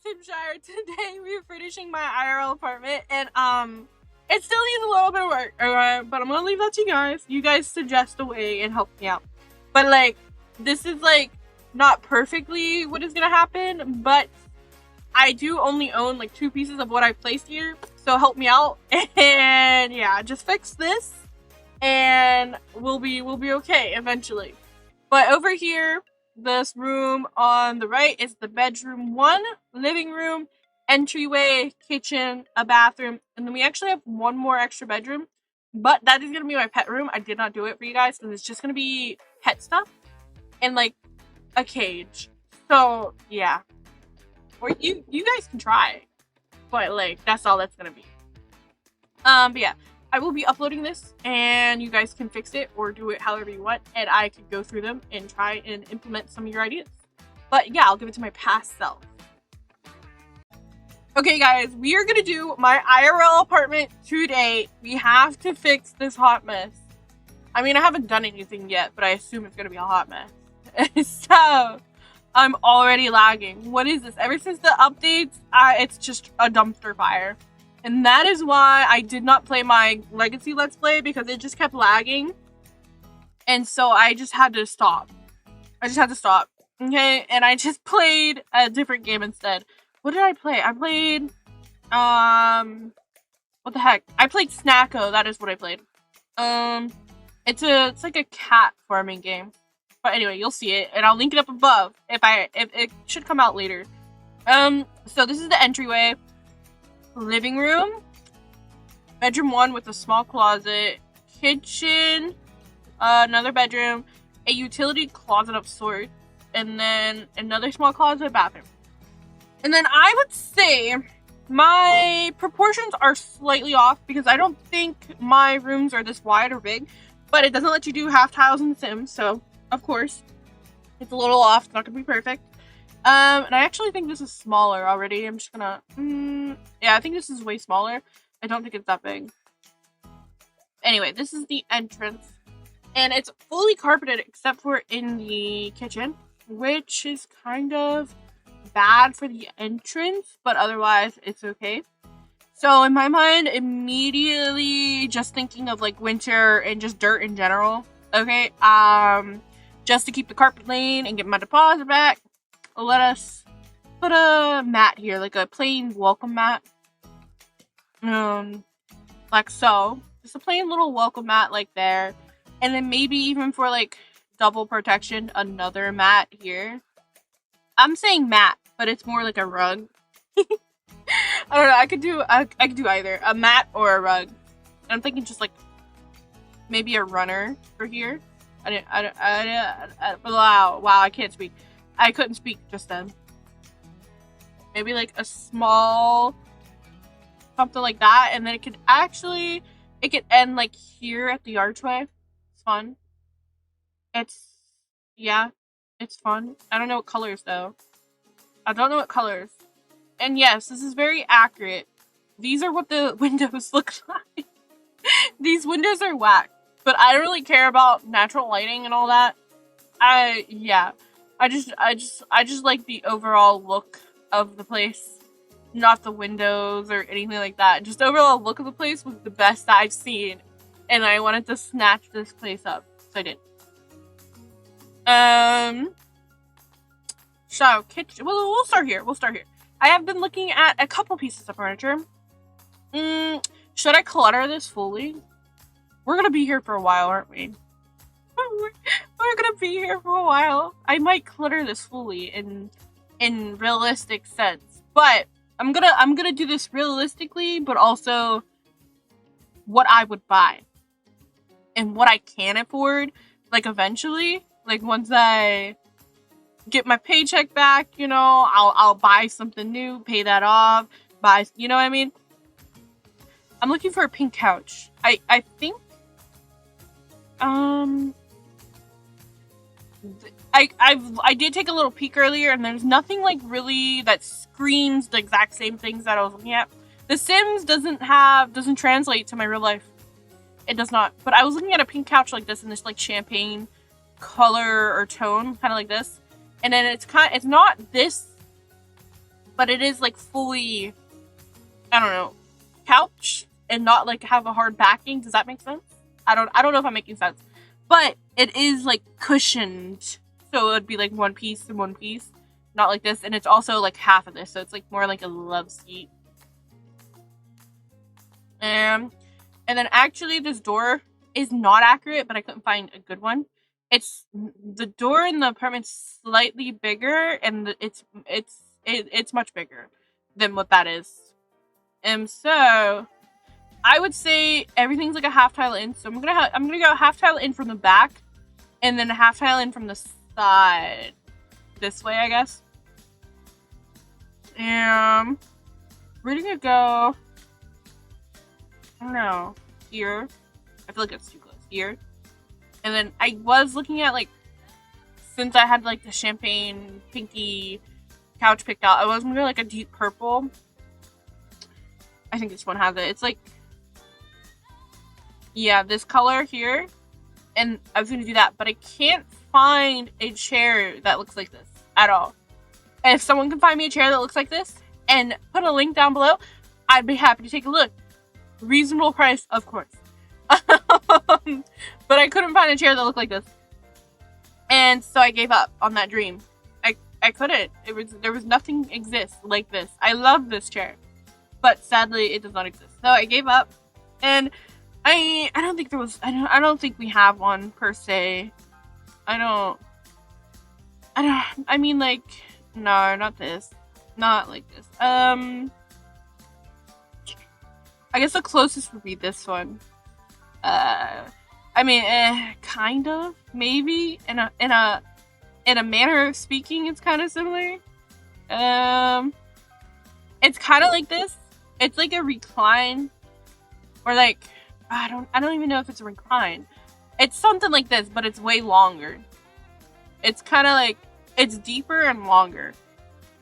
Simshire. Today we're finishing my IRL apartment, and it still needs a little bit of work, but I'm gonna leave that to you guys. You guys suggest a way and help me out. But like, this is like not perfectly what is gonna happen, but I do only own like 2 pieces of what I placed here, so help me out. And yeah, just fix this, and we'll be okay eventually. But over here, this room on the right is the bedroom 1, living room, entryway, kitchen, a bathroom, and then we actually have one more extra bedroom, but that is going to be my pet room. I did not do it for you guys because it's just going to be pet stuff and like a cage. So yeah, or you guys can try, but like that's all that's going to be. But yeah, I will be uploading this and you guys can fix it or do it however you want, and I could go through them and try and implement some of your ideas. But yeah, I'll give it to my past self. Okay guys, we are gonna do my IRL apartment today. We have to fix this hot mess. I mean, I haven't done anything yet, but I assume it's gonna be a hot mess. So, I'm already lagging. What is this? Ever since the updates, it's just a dumpster fire. And that is why I did not play my Legacy Let's Play, because it just kept lagging. And so I just had to stop. Okay? And I just played a different game instead. What did I play? I played, what the heck? I played Snacko. That is what I played. It's like a cat farming game. But anyway, you'll see it, and I'll link it up above if it should come out later. So this is the entryway. Living room, bedroom 1 with a small closet, kitchen, another bedroom, a utility closet of sorts, and then another small closet, bathroom. And then I would say my proportions are slightly off because I don't think my rooms are this wide or big, but it doesn't let you do half tiles in The Sims, so of course it's a little off. It's not gonna be perfect. And I actually think this is smaller already. I'm just gonna, yeah, I think this is way smaller. I don't think it's that big. Anyway, this is the entrance, and it's fully carpeted except for in the kitchen, which is kind of bad for the entrance, but otherwise it's okay. So in my mind, immediately just thinking of like winter and just dirt in general. Okay, just to keep the carpet clean and get my deposit back, let us put a mat here, like a plain welcome mat. Like so. Just a plain little welcome mat like there. And then maybe even for like double protection, another mat here. I'm saying mat, but it's more like a rug. I don't know, I could do either. A mat or a rug. And I'm thinking just like maybe a runner for here. Wow, I can't speak. I couldn't speak just then. Maybe like a small something like that, and then it could end like here at the archway. It's fun. It's fun. I don't know what colors though. And yes, this is very accurate. These are what the windows look like. These windows are whack, but I don't really care about natural lighting and all that. I just like the overall look of the place, not the windows or anything like that. Just the overall look of the place was the best that I've seen, and I wanted to snatch this place up, so I did. So kitchen. Well, we'll start here. I have been looking at a couple pieces of furniture. Should I clutter this fully? We're gonna be here for a while, aren't we? We're gonna be here for a while. I might clutter this fully in realistic sense, but I'm gonna do this realistically, but also what I would buy and what I can afford. Like eventually, like once I get my paycheck back, you know, I'll buy something new, pay that off, you know what I mean? I'm looking for a pink couch. I think I did take a little peek earlier, and there's nothing like really that screams the exact same things that I was looking at. The Sims doesn't translate to my real life. It does not. But I was looking at a pink couch like this in this like champagne color or tone, kind of like this. And then it's not this but it is like fully, I don't know, couch and not like have a hard backing. Does that make sense? I don't know if I'm making sense, but it is like cushioned, so it would be like one piece and one piece, not like this. And it's also like half of this, so it's like more like a love seat. And then actually this door is not accurate, but I couldn't find a good one. It's the door in the apartment's slightly bigger, and it's much bigger than what that is. And so I would say everything's like a half tile in. So I'm gonna go half tile in from the back, and then a half tile in from the side. This way, I guess. And we're gonna go, I don't know, here. I feel like it's too close. Here. And then I was looking at, like, since I had, like, the champagne pinky couch picked out, I was gonna go, like, a deep purple. I think this one has it. It's, like, yeah, this color here. And I was gonna do that, but I can't find a chair that looks like this at all. And if someone can find me a chair that looks like this and put a link down below, I'd be happy to take a look. Reasonable price, of course. But I couldn't find a chair that looked like this. And so I gave up on that dream. I couldn't. There was nothing exists like this. I love this chair. But sadly it does not exist. So I gave up. And I don't think there was I don't think we have one per se. I mean, like, no, not this. Not like this. I guess the closest would be this one. I mean, kind of, maybe, in a manner of speaking, it's kind of similar. It's kind of like this. It's like a recline, or like, I don't even know if it's a recline. It's something like this, but it's way longer. It's kind of like, it's deeper and longer.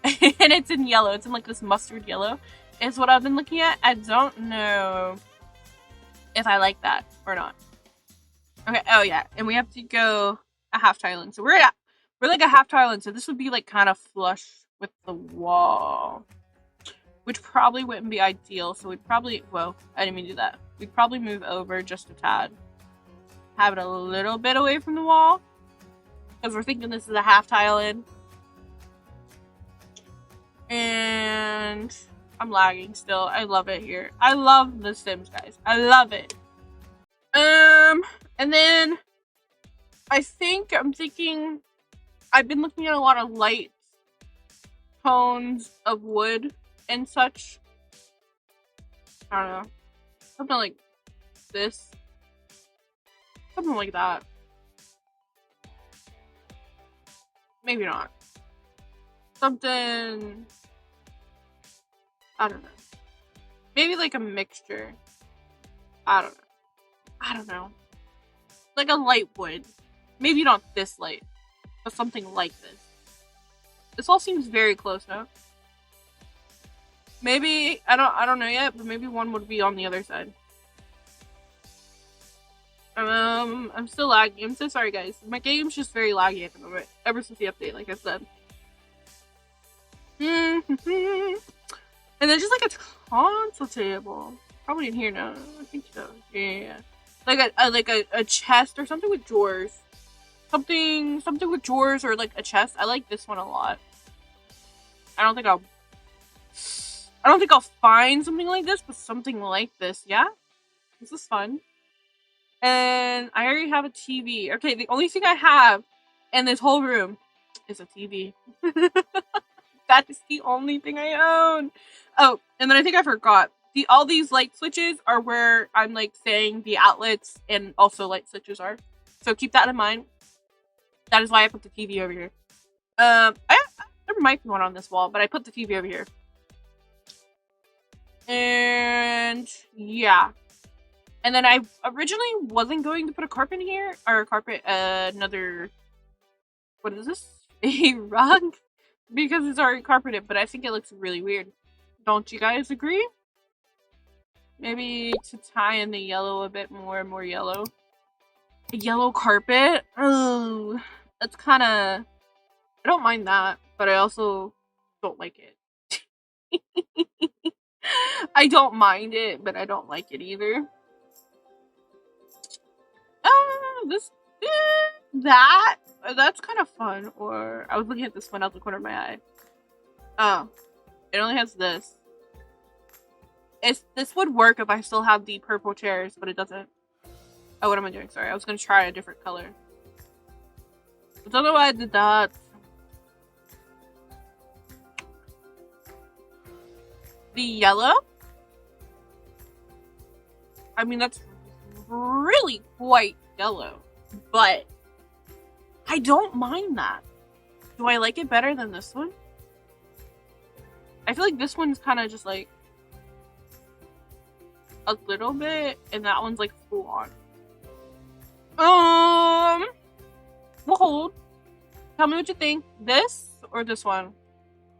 And it's in yellow. It's in like this mustard yellow is what I've been looking at. I don't know if I like that or not. Okay, oh yeah, and we have to go a half tile in. So we're like a half tile in, so this would be like kind of flush with the wall, which probably wouldn't be ideal. So we'd probably, well, I didn't mean to do that. We'd probably move over just a tad, have it a little bit away from the wall, because we're thinking this is a half tile in. And I'm lagging still. I love it here. I love The Sims, guys. I love it. And then I'm thinking I've been looking at a lot of light tones of wood and such. I don't know. Something like this. Something like that. Maybe not. Something, I don't know. Maybe like a mixture. I don't know. Like a light wood. Maybe not this light, but something like this. This all seems very close now. Maybe, I don't know yet, but maybe one would be on the other side. I'm still lagging. I'm so sorry, guys. My game's just very laggy at the moment, ever since the update, like I said. And then just like a console table. Probably in here now. I think so. Yeah. Like a chest or something with drawers. Something with drawers or like a chest. I like this one a lot. I don't think I'll find something like this, but something like this, yeah? This is fun. And I already have a TV. Okay, the only thing I have in this whole room is a TV. That is the only thing I own. Oh, and then I think I forgot. All these light switches are where I'm like saying the outlets and also light switches are. So keep that in mind. That is why I put the TV over here. There might be one on this wall, but I put the TV over here. And yeah. And then I originally wasn't going to put a carpet in here, or a carpet, another, what is this? A rug? Because it's already carpeted, but I think it looks really weird. Don't you guys agree? Maybe to tie in the yellow a bit more yellow. A yellow carpet? Oh, that's kind of, I don't mind that, but I also don't like it. I don't mind it, but I don't like it either. This, that's kind of fun. Or I was looking at this one out the corner of my eye. Oh, it only has this. This would work if I still have the purple chairs, but it doesn't. Oh, what am I doing? Sorry, I was gonna try a different color. I don't know why I did that. The yellow? I mean, that's really quite yellow, but I don't mind that. Do I like it better than this one? I feel like this one's kind of just like a little bit, and that one's like full on. We'll hold. Tell me what you think. This or this one,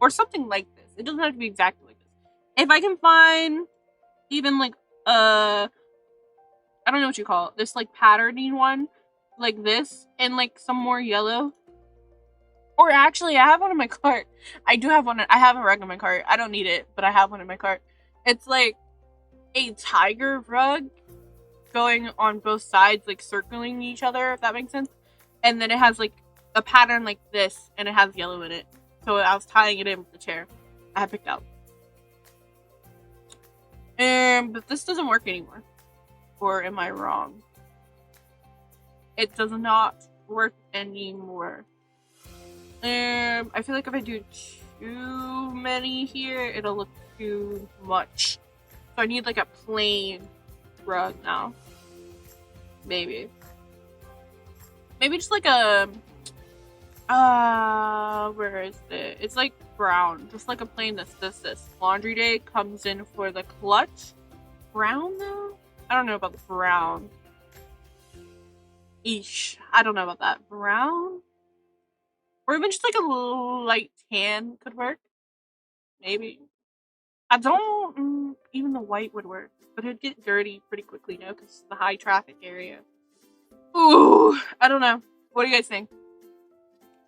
or something like this. It doesn't have to be exactly like this. If I can find even like I don't know what you call it. This like patterning one, like this, and like some more yellow. Or actually, I have one in my cart. I do have one. I have a rug in my cart. I don't need it, but I have one in my cart. It's like a tiger rug going on both sides, like circling each other, if that makes sense. And then it has like a pattern like this, and it has yellow in it. So I was tying it in with the chair I had picked out. But this doesn't work anymore. Or am I wrong? It does not work anymore. I feel like if I do too many here, it'll look too much. So I need like a plain rug now. Maybe just like a where is it? It's like brown. Just like a plain this. Laundry Day comes in for the clutch. Brown though? I don't know about the brown. Eesh. I don't know about that. Brown? Or even just like a light tan could work. Maybe. I don't... even the white would work. But it'd get dirty pretty quickly now because it's the high traffic area. Ooh. I don't know. What do you guys think?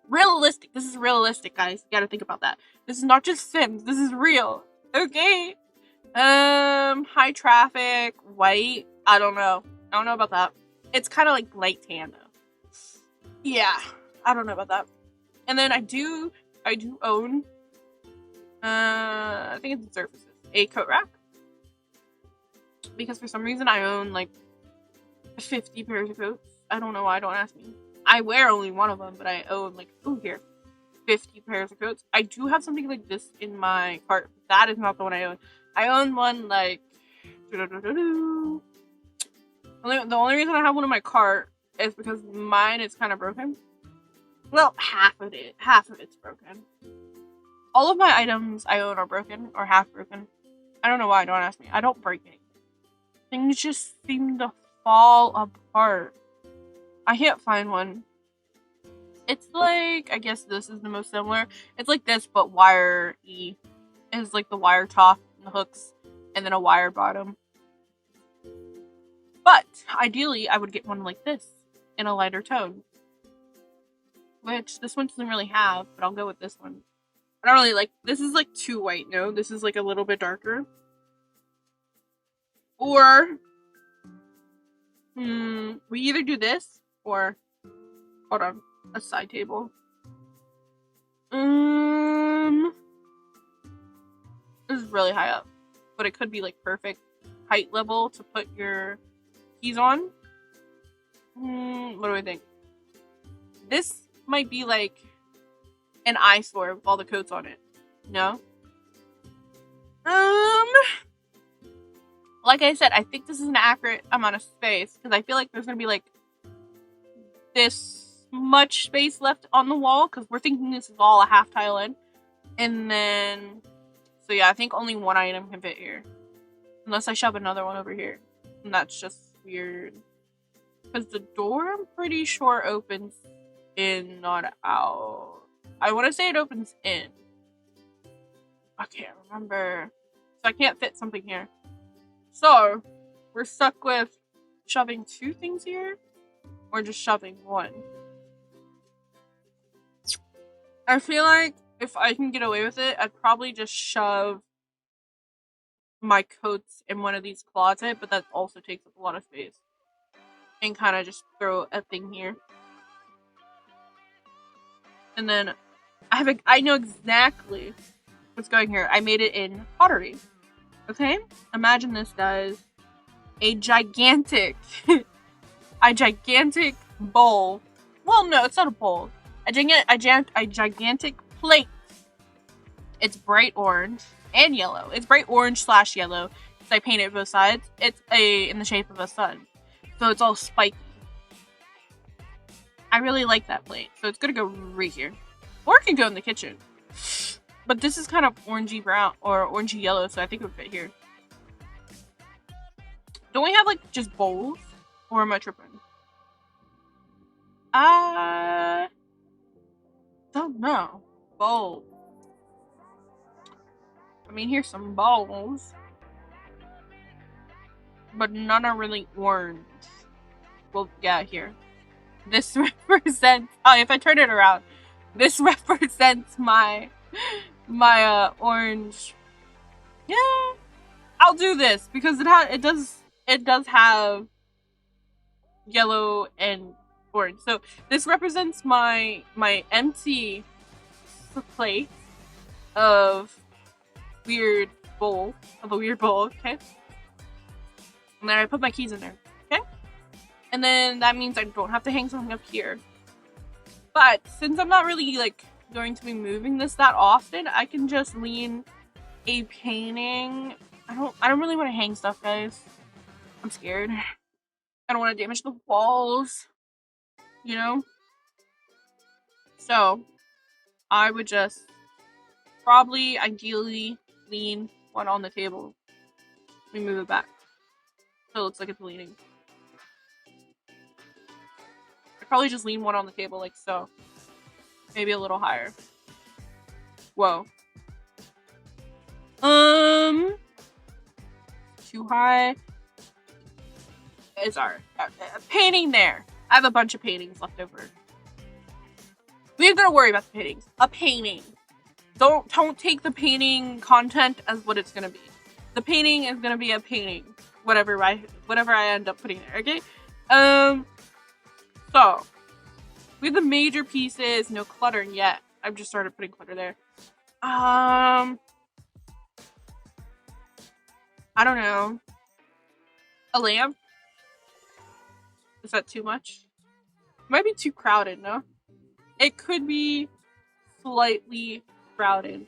Realistic. This is realistic, guys. You gotta think about that. This is not just Sims. This is real. Okay. High traffic, white. I don't know. I don't know about that. It's kind of like light tan, though. Yeah. I don't know about that. And then I do own, I think it's surfaces, a coat rack. Because for some reason I own like 50 pairs of coats. I don't know why, don't ask me. I wear only one of them, but I own like, 50 pairs of coats. I do have something like this in my cart. That is not the one I own. I own one like, the only reason I have one in my cart is because mine is kind of broken. Well, half of it's broken. All of my items I own are broken or half broken. I don't know why, don't ask me. I don't break anything. Things just seem to fall apart. I can't find one. It's like, I guess this is the most similar. It's like this, but wire-y. It has like the wire top and the hooks, and then a wire bottom. But, ideally, I would get one like this, in a lighter tone. Which, this one doesn't really have, but I'll go with this one. I don't really like, this is like too white, no? This is like a little bit darker. Or, we either do this, or, hold on, a side table. This is really high up, but it could be like perfect height level to put your keys on. What do I think? This might be like an eyesore with all the coats on it. No? Like I said, I think this is an accurate amount of space because I feel like there's gonna be like this much space left on the wall because we're thinking this is all a half tile in. And then, so yeah, I think only one item can fit here. Unless I shove another one over here. And that's just weird. Because the door, I'm pretty sure, opens in, not out. I want to say it opens in. I can't remember. So I can't fit something here. So, we're stuck with shoving two things here. Or just shoving one. I feel like if I can get away with it, I'd probably just shove my coats in one of these closets, but that also takes up a lot of space. And kind of just throw a thing here. And then I know exactly what's going here. I made it in pottery. Okay? Imagine this, guys. A gigantic bowl. Well, no, it's not a bowl. A gigantic plate. It's bright orange and yellow. It's bright orange / yellow because I painted both sides. It's in the shape of a sun, so it's all spiky. I really like that plate, so it's gonna go right here, or it can go in the kitchen. But this is kind of orangey brown or orangey yellow, so I think it would fit here. Don't we have like just bowls, or am I tripping? Don't know. Bowl. I mean, here's some bowls, but none are really orange. Well, yeah, here. This represents. Oh, if I turn it around, this represents my orange. Yeah, I'll do this because it does have yellow and orange. So this represents my empty plate of a weird bowl, okay? And then I put my keys in there, okay? And then that means I don't have to hang something up here. But since I'm not really like going to be moving this that often, I can just lean a painting. I don't really want to hang stuff, guys. I'm scared. I don't want to damage the walls, you know? So I would just probably ideally lean one on the table. Let me move it back so it looks like it's leaning. I'd probably just lean one on the table like so. Maybe a little higher. Whoa. Too high. It's our painting there. I have a bunch of paintings left over. We ain't gonna worry about the paintings. A painting. Don't take the painting content as what it's gonna be. The painting is gonna be a painting. Whatever I end up putting there, okay? So we have the major pieces, no cluttering yet. I've just started putting clutter there. I don't know. A lamp? Is that too much? It might be too crowded, no? It could be slightly crowded.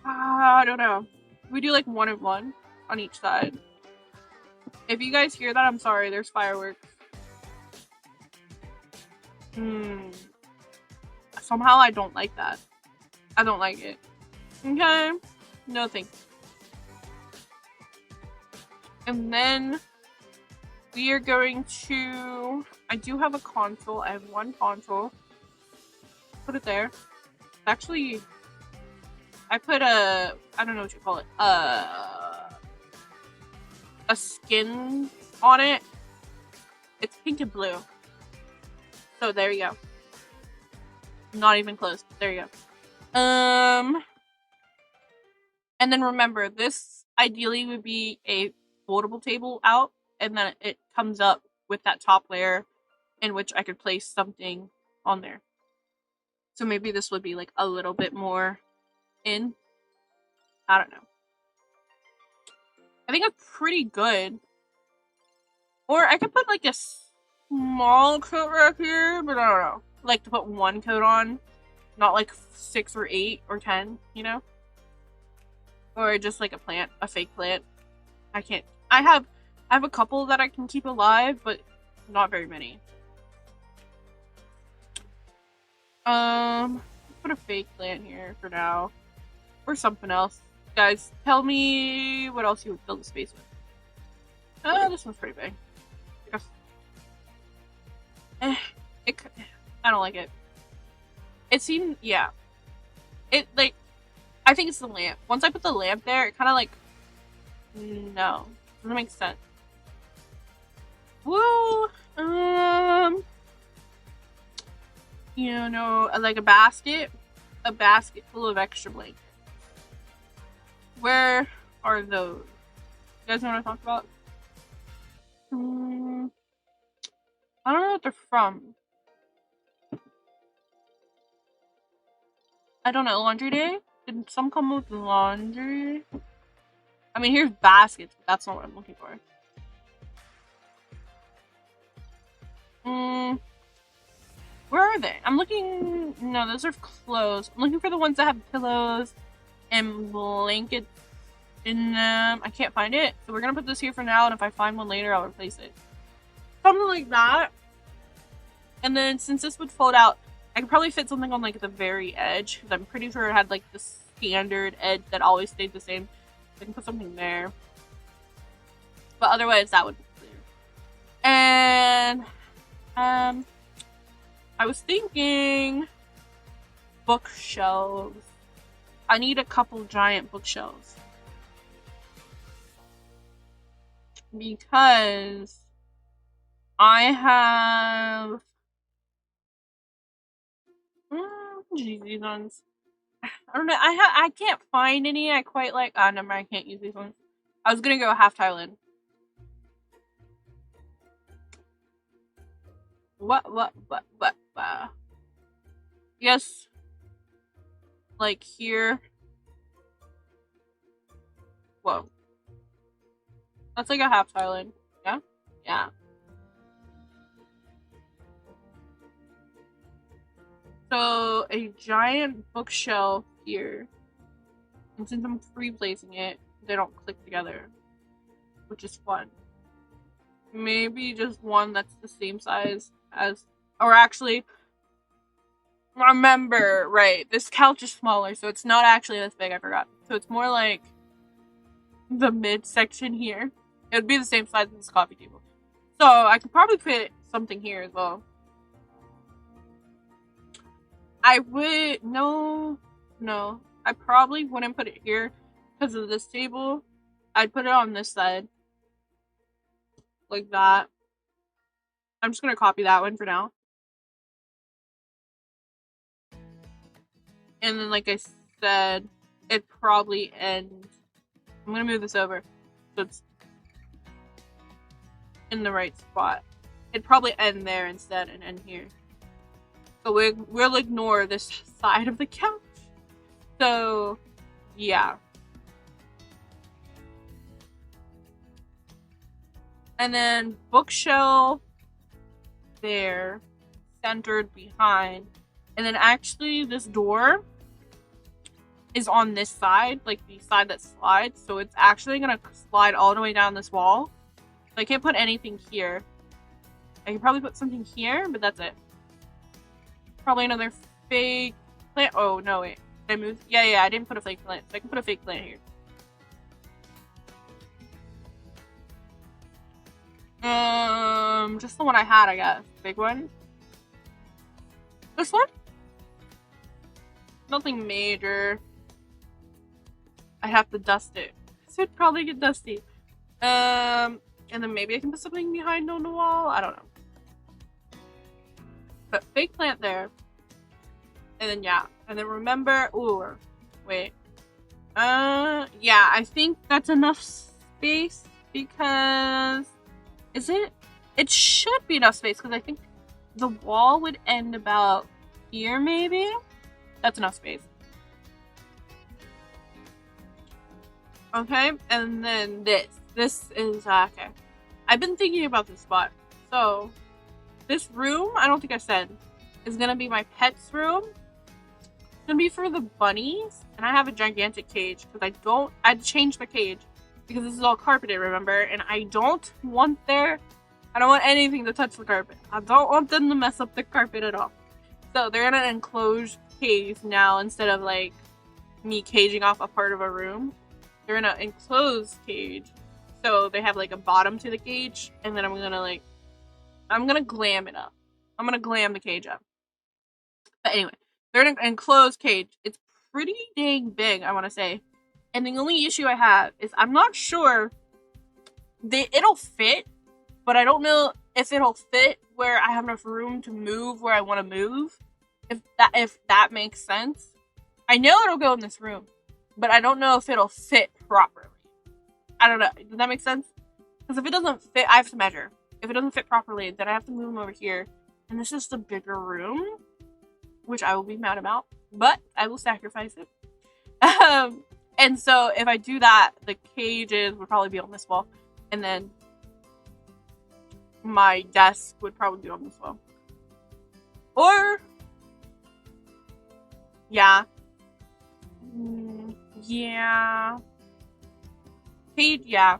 I don't know. We do like 1 and 1 on each side. If you guys hear that, I'm sorry. There's fireworks. Somehow I don't like that. I don't like it. Okay? No thanks. And then we are going to... I do have a console. I have 1 console. Put it there. Actually, I put a... I don't know what you call it. A skin on it. It's pink and blue. So there you go. Not even close. There you go. And then remember, this ideally would be a foldable table out, and then it comes up with that top layer in which I could place something on there. So maybe this would be like a little bit more in. I don't know. I think it's pretty good. Or I could put like a small coat right here, but I don't know. Like to put 1 coat on, not like 6 or 8 or 10, you know? Or just like a plant, a fake plant. I can't. I have a couple that I can keep alive, but not very many. Put a fake plant here for now, or something else. Guys, tell me what else you would fill the space with. This one's pretty big. I don't like it. It seemed, yeah. It, like, I think it's the lamp. Once I put the lamp there, it kind of like, no. Doesn't make sense. Woo! You know, like a basket a basket full of extra blankets. Where are those? You guys know what I talk about? I don't know what they're from. I don't know. Laundry day? Did some come with laundry? I mean, here's baskets, but that's not what I'm looking for. Where are they? I'm looking... No, those are clothes. I'm looking for the ones that have pillows and blankets in them. I can't find it. So we're gonna put this here for now, and if I find one later, I'll replace it. Something like that. And then since this would fold out, I could probably fit something on like the very edge, because I'm pretty sure it had like the standard edge that always stayed the same. I can put something there. But otherwise, that would be clear. And I was thinking bookshelves. I need a couple giant bookshelves. Because I have these ones. I don't know. I can't find any I quite like. Ah, never mind. I can't use these ones. I was gonna go half tile in. What? Yes. Like here. Whoa. That's like a half tile in. Yeah? Yeah. So, a giant bookshelf here. And since I'm replacing it, they don't click together. Which is fun. Maybe just one that's the same size as... Or actually... Remember, right, this couch is smaller, so it's not actually this big, I forgot. So it's more like... the mid-section here. It would be the same size as this coffee table. So, I could probably fit something here as well. I would... No. I probably wouldn't put it here because of this table. I'd put it on this side. Like that. I'm just going to copy that one for now. And then, like I said, it probably ends... I'm going to move this over so it's in the right spot. It'd probably end there instead and end here. So we'll ignore this side of the couch. So, yeah. And then bookshelf there, centered behind. And then actually this door is on this side, like the side that slides. So it's actually going to slide all the way down this wall. So I can't put anything here. I can probably put something here, but that's it. Probably another fake plant. Oh, no, wait. Did I move? Yeah, I didn't put a fake plant. So I can put a fake plant here. Just the one I had, I guess. Big one. This one? Nothing major. I'd have to dust it. So it'd probably get dusty. And then maybe I can put something behind on the wall. I don't know. But fake plant there. And then, yeah. And then remember... Ooh, wait. Yeah, I think that's enough space because... Is it? It should be enough space because I think the wall would end about here, maybe? That's enough space. Okay, and then this. This is, okay. I've been thinking about this spot. So, this room, I don't think I said, is gonna be my pet's room. It's gonna be for the bunnies. And I have a gigantic cage because I'd change the cage because this is all carpeted, remember? And I don't want anything to touch the carpet. I don't want them to mess up the carpet at all. So they're in an enclosed cage now instead of like me caging off a part of a room. They're in an enclosed cage. So they have like a bottom to the cage. And then I'm gonna glam it up. I'm gonna glam the cage up. But anyway, they're in an enclosed cage. It's pretty dang big, I want to say. And the only issue I have is I'm not sure it'll fit, but I don't know if it'll fit where I have enough room to move where I want to move. If that makes sense. I know it'll go in this room, but I don't know if it'll fit properly. I don't know. Does that make sense? Because if it doesn't fit, I have to measure. If it doesn't fit properly, then I have to move them over here. And this is the bigger room, which I will be mad about, but I will sacrifice it. And so if I do that, the cages would probably be on this wall, and then my desk would probably be on this wall. Or, yeah. Yeah. Cage, yeah.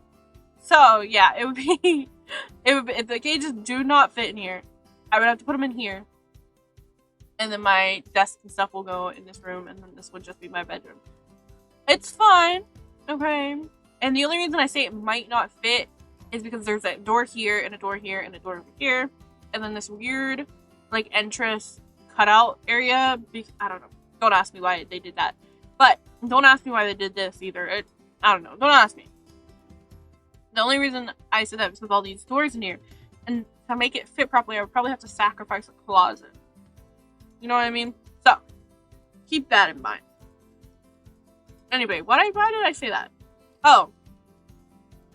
So, yeah, it would be, if the cages do not fit in here, I would have to put them in here. And then my desk and stuff will go in this room, and then this would just be my bedroom. It's fine, okay? And the only reason I say it might not fit is because there's a door here, and a door here, and a door over here. And then this weird, like, entrance cutout area. I don't know. Don't ask me why they did that. But don't ask me why they did this either. I don't know. Don't ask me. The only reason I said that is with all these doors in here. And to make it fit properly, I would probably have to sacrifice a closet. You know what I mean? So, keep that in mind. Anyway, why did I say that? Oh.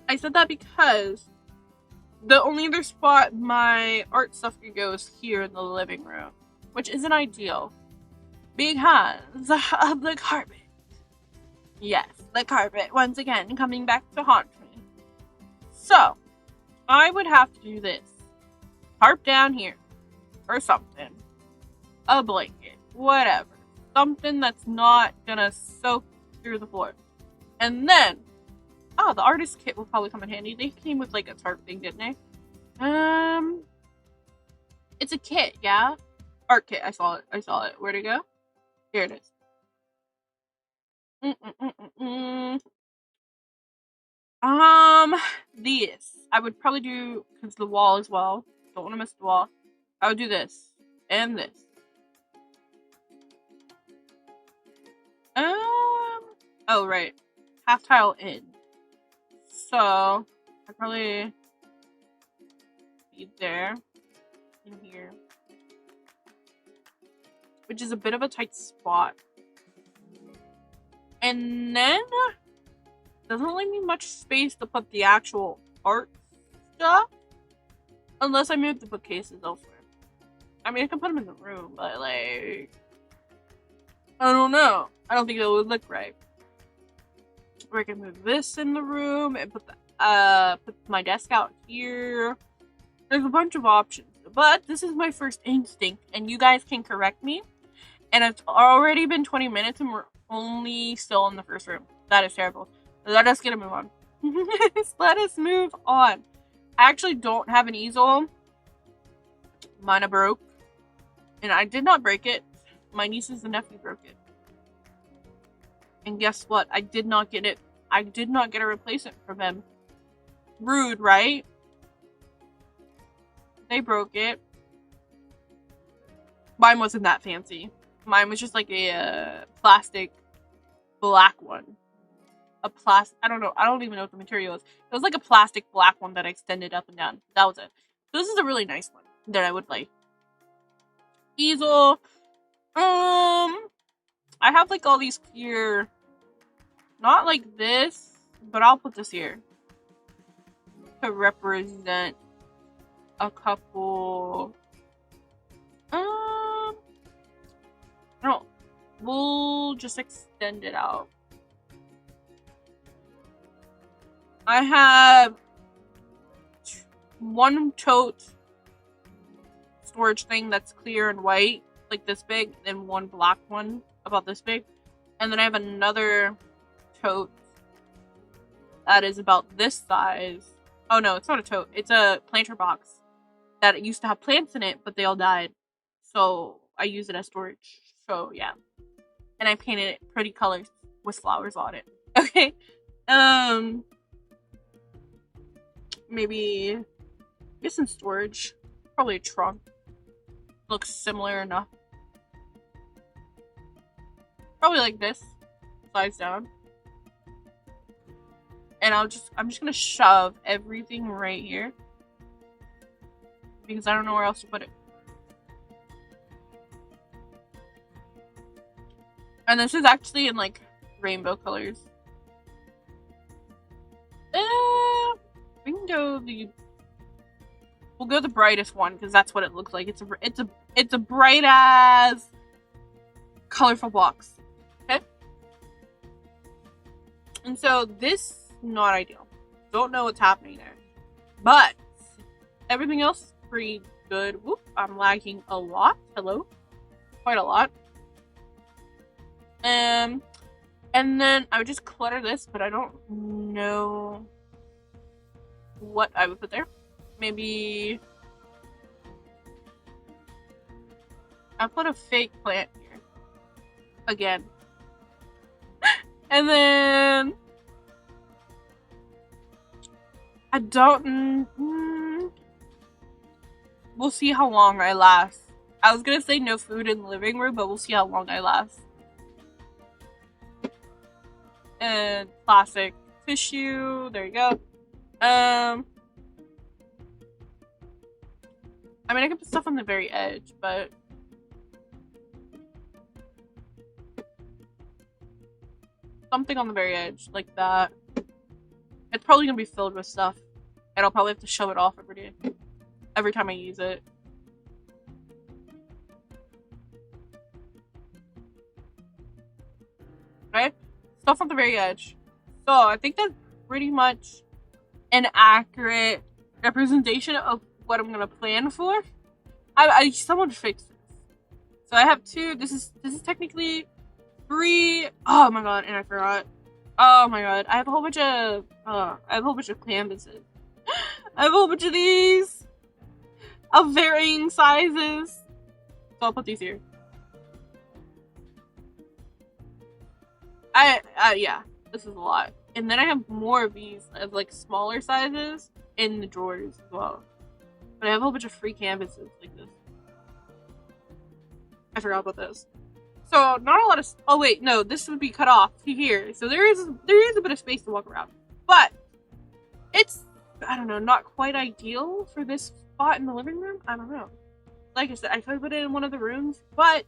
I said that because the only other spot my art stuff could go is here in the living room. Which isn't ideal. Because of the carpet. Yes, the carpet, once again, coming back to haunt me. So, I would have to do this. Tarp down here. Or something. A blanket. Whatever. Something that's not gonna soak through the floor. And then, oh, the artist kit will probably come in handy. They came with like a tarp thing, didn't they? It's a kit, yeah? Art kit, I saw it. Where'd it go? Here it is. This. I would probably do, because the wall as well. Don't want to miss the wall. I would do this. And this. Oh, right. Half tile in. So, I probably be there. In here. Which is a bit of a tight spot. And then, doesn't leave me much space to put the actual art stuff. Unless I move the bookcases elsewhere. I mean, I can put them in the room, but like, I don't know. I don't think it would look right. Or I can move this in the room and put my desk out here. There's a bunch of options. But this is my first instinct, and you guys can correct me. And it's already been 20 minutes, and we're only still in the first room. That is terrible. Let us get a move on. Let us move on. I actually don't have an easel. Mine broke. And I did not break it. My nieces and nephew broke it. And guess what? I did not get it. I did not get a replacement from them. Rude, right? They broke it. Mine wasn't that fancy. Mine was just like a plastic black one. I don't know. I don't even know what the material is. It was like a plastic black one that I extended up and down. That was it. So this is a really nice one that I would like. Easel. I have like all these clear, not like this, but I'll put this here to represent a couple. No, we'll just extend it out. I have one tote storage thing that's clear and white, like this big, and one black one about this big. And then I have another tote that is about this size. Oh no, it's not a tote. It's a planter box that used to have plants in it, but they all died. So I use it as storage. So yeah. And I painted it pretty colors with flowers on it. Okay. Maybe get some storage. Probably a trunk. Looks similar enough. Probably like this. Slides down. And I'm just gonna shove everything right here. Because I don't know where else to put it. And this is actually in like rainbow colors. We can go we'll go the brightest one because that's what it looks like. It's a bright as colorful box. Okay. And so this not ideal. Don't know what's happening there, but everything else is pretty good. Whoop! I'm lagging a lot. Hello, quite a lot. And then I would just clutter this, but I don't know what I would put there. Maybe I'll put a fake plant here again. And then I don't we'll see how long I last. I was gonna say no food in the living room, but we'll see how long I last. And plastic tissue, there you go. I mean, I can put stuff on the very edge, but something on the very edge, like that. It's probably gonna be filled with stuff, and I'll probably have to show it off every time I use it. Okay, stuff on the very edge. So I think that's pretty much an accurate representation of what I'm gonna plan for. Someone fix this. So I have two. This is technically 3. Oh my god, and I forgot. Oh my god, I have a whole bunch of canvases. I have a whole bunch of these of varying sizes. So I'll put these here. Yeah, this is a lot. And then I have more of these of like smaller sizes in the drawers as well. But I have a whole bunch of free canvases like this. I forgot about this. So not a lot of. Oh wait, no, this would be cut off to here. So there is a bit of space to walk around, but it's, I don't know, not quite ideal for this spot in the living room. I don't know. Like I said, I could put it in one of the rooms, but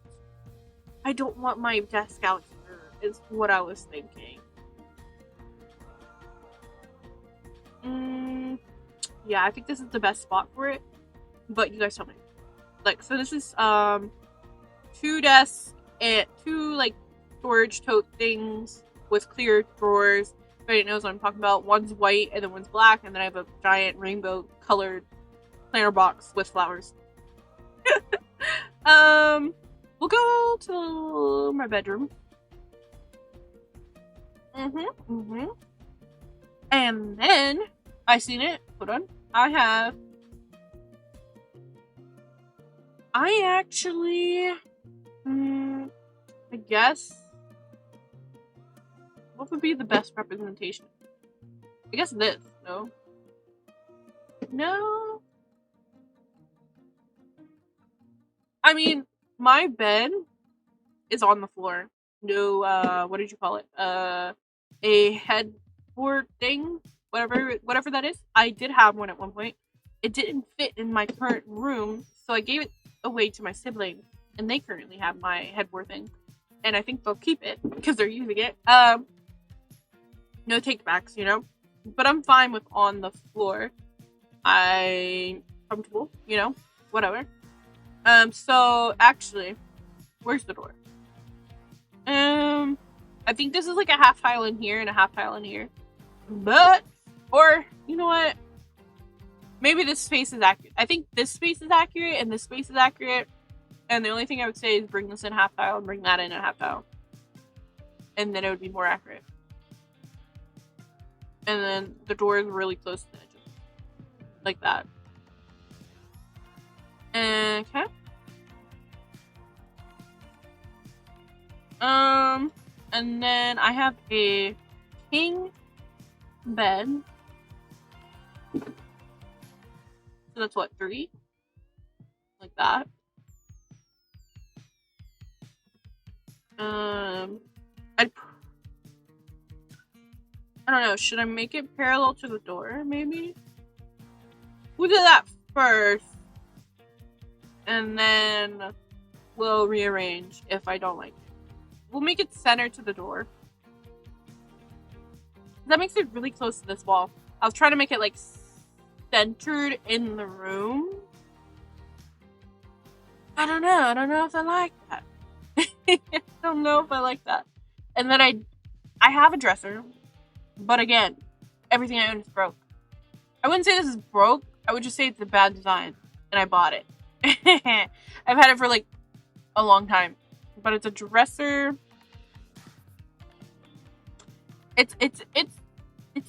I don't want my desk out here. Is what I was thinking. Yeah, I think this is the best spot for it, but you guys tell me. Like, so this is 2 desks and 2 like storage tote things with clear drawers. If anybody knows what I'm talking about, one's white and then one's black, and then I have a giant rainbow colored planter box with flowers. We'll go to my bedroom. And then I seen it. Hold on. I actually, I guess, what would be the best representation? I guess this. No. I mean, my bed is on the floor. No, what did you call it? A headboard thing, whatever that is. I did have one at one point. It didn't fit in my current room, so I gave it away to my siblings, and they currently have my headboard thing, and I think they'll keep it because they're using it. No takebacks, you know. But I'm fine with on the floor. I'm comfortable, you know, whatever. So actually, where's the door? I think this is like a half tile in here and a half tile in here. But, or, you know what? Maybe this space is accurate. I think this space is accurate and this space is accurate. And the only thing I would say is bring this in half tile and bring that in a half tile. And then it would be more accurate. And then the door is really close to the edge. Like that. Okay. And then I have a king bed. So that's what, 3? Like that. I don't know, should I make it parallel to the door, maybe? We'll do that first. And then we'll rearrange if I don't like it. we'll make it center to the door. That makes it really close to this wall. I was trying to make it like centered in the room. I don't know. I don't know if I like that. I don't know if I like that. And then I have a dresser, but again, everything I own is broke. I wouldn't say this is broke. I would just say it's a bad design, and I bought it. I've had it for like a long time, but it's a dresser. It's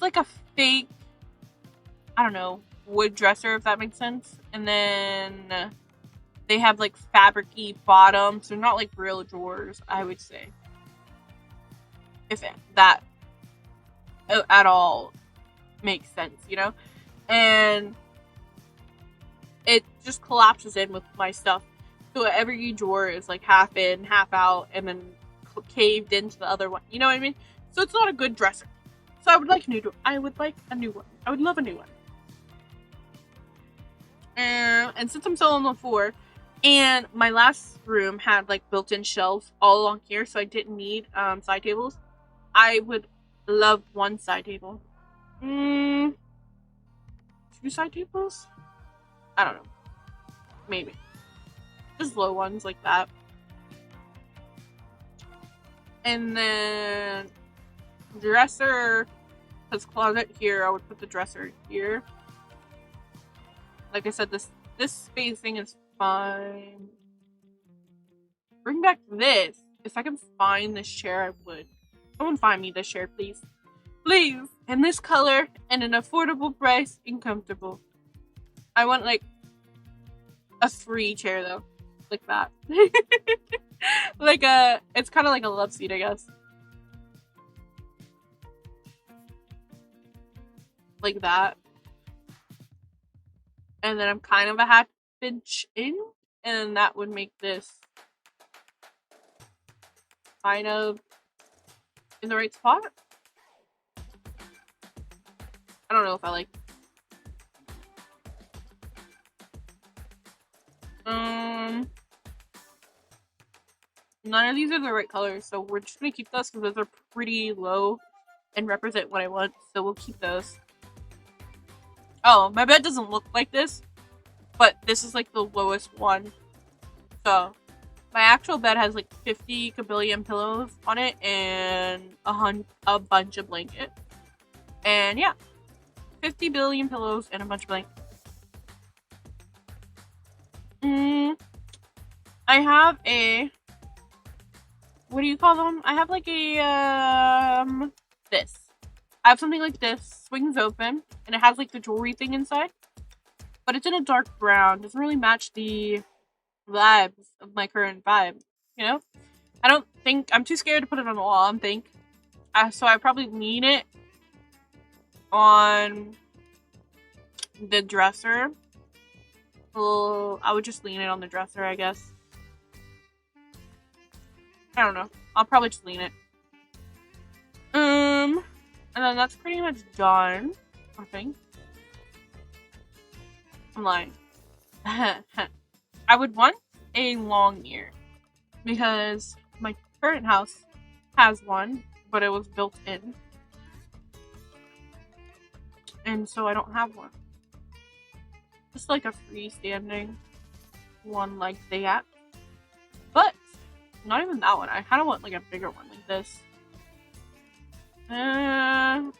like a fake, I don't know, wood dresser, if that makes sense. And then they have like fabric-y bottoms. They're not like real drawers, I would say. If that at all makes sense, you know? And it just collapses in with my stuff. So every drawer is like half in, half out, and then caved into the other one. You know what I mean? So it's not a good dresser. So I would like a new one. I would love a new one. And since I'm still on the floor, and my last room had like built-in shelves all along here, so I didn't need side tables. I would love one side table. 2 side tables? I don't know. Maybe. Just low ones like that. And then dresser, because closet here, I would put the dresser here. Like I said, this spacing is fine. Bring back this. If I can find this chair, I would. Someone find me this chair, please. Please! In this color, and an affordable price, and comfortable. I want, like, a free chair, though. Like that. Like it's kind of like a love seat, I guess. Like that. And then I'm kind of a half inch in, and that would make this kind of in the right spot. I don't know if I like. None of these are the right colors, so we're just gonna keep those because those are pretty low and represent what I want, so we'll keep those. Oh, my bed doesn't look like this, but this is like the lowest one. So, my actual bed has like 50 kabillion pillows on it and a bunch of blankets. And yeah, 50 billion pillows and a bunch of blankets. I have a, what do you call them? I have like a, this. I have something like this, swings open, and it has like the jewelry thing inside. But it's in a dark brown. Doesn't really match the vibes of my current vibe, you know? I don't think, I'm too scared to put it on the wall, I think. So I probably lean it on the dresser. Well, I would just lean it on the dresser, I guess. I don't know. I'll probably just lean it. And then that's pretty much done, I think. I'm lying. I would want a long mirror because my current house has one, but it was built in. And so I don't have one. Just like a freestanding one like that. But not even that one. I kind of want like a bigger one like this. Yeah,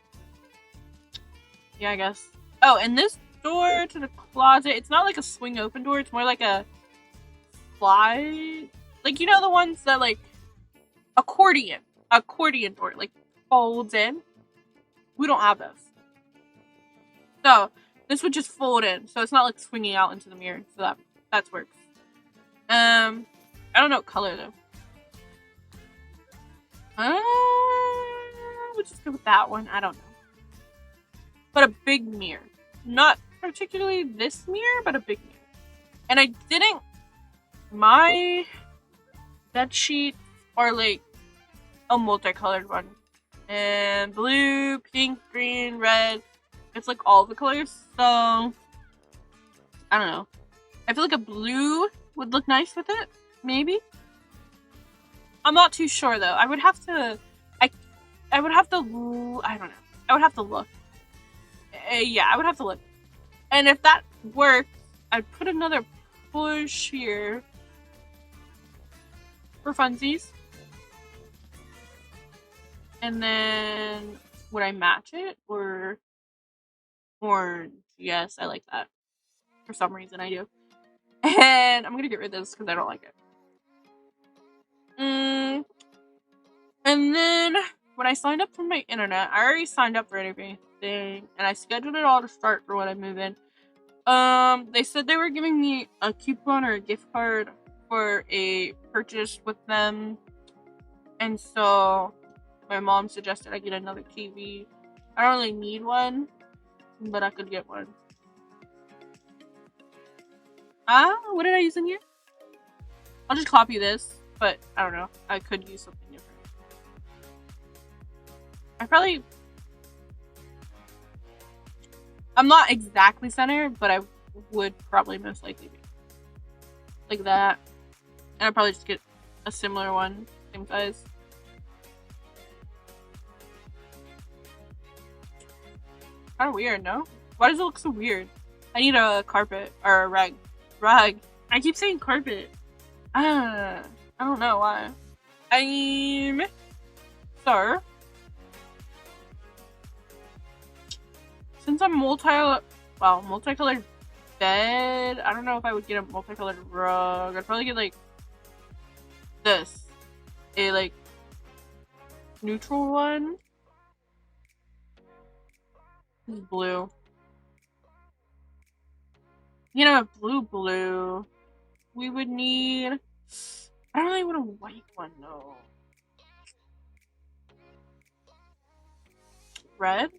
I guess. Oh, and this door to the closet, it's not like a swing open door. It's more like a slide. Like, you know the ones that like accordion door, like folds in. We don't have those. So this would just fold in. So it's not like swinging out into the mirror. So that works. I don't know what color though. We'll just go with that one. I don't know. But a big mirror. Not particularly this mirror, but a big mirror. And I didn't... My bed sheets are like a multicolored one. And blue, pink, green, red. It's like all the colors. So, I don't know. I feel like a blue would look nice with it. Maybe. I'm not too sure though. I would have to, I would have to, I don't know. I would have to look. Yeah, I would have to look. And if that works, I'd put another push here for funsies. And then, would I match it or orange? Yes, I like that. For some reason, I do. And I'm gonna get rid of this because I don't like it. And then when I signed up for my internet, I already signed up for everything, and I scheduled it all to start for when I move in. They said they were giving me a coupon or a gift card for a purchase with them, and so my mom suggested I get another TV. I don't really need one, but I could get one. What did I use in here? I'll just copy this, but I don't know. I could use something different. I'm not exactly center, but I would probably most likely be. Like that. And I'd probably just get a similar one, same size. Kind of weird, no? Why does it look so weird? I need a carpet, or a rug. Rug. I keep saying carpet. I don't know why. So, since I'm multicolored bed, I don't know if I would get a multicolored rug. I'd probably get like this, a like neutral one. This is blue. You know, blue. We would need. I don't really want a white one though. Red?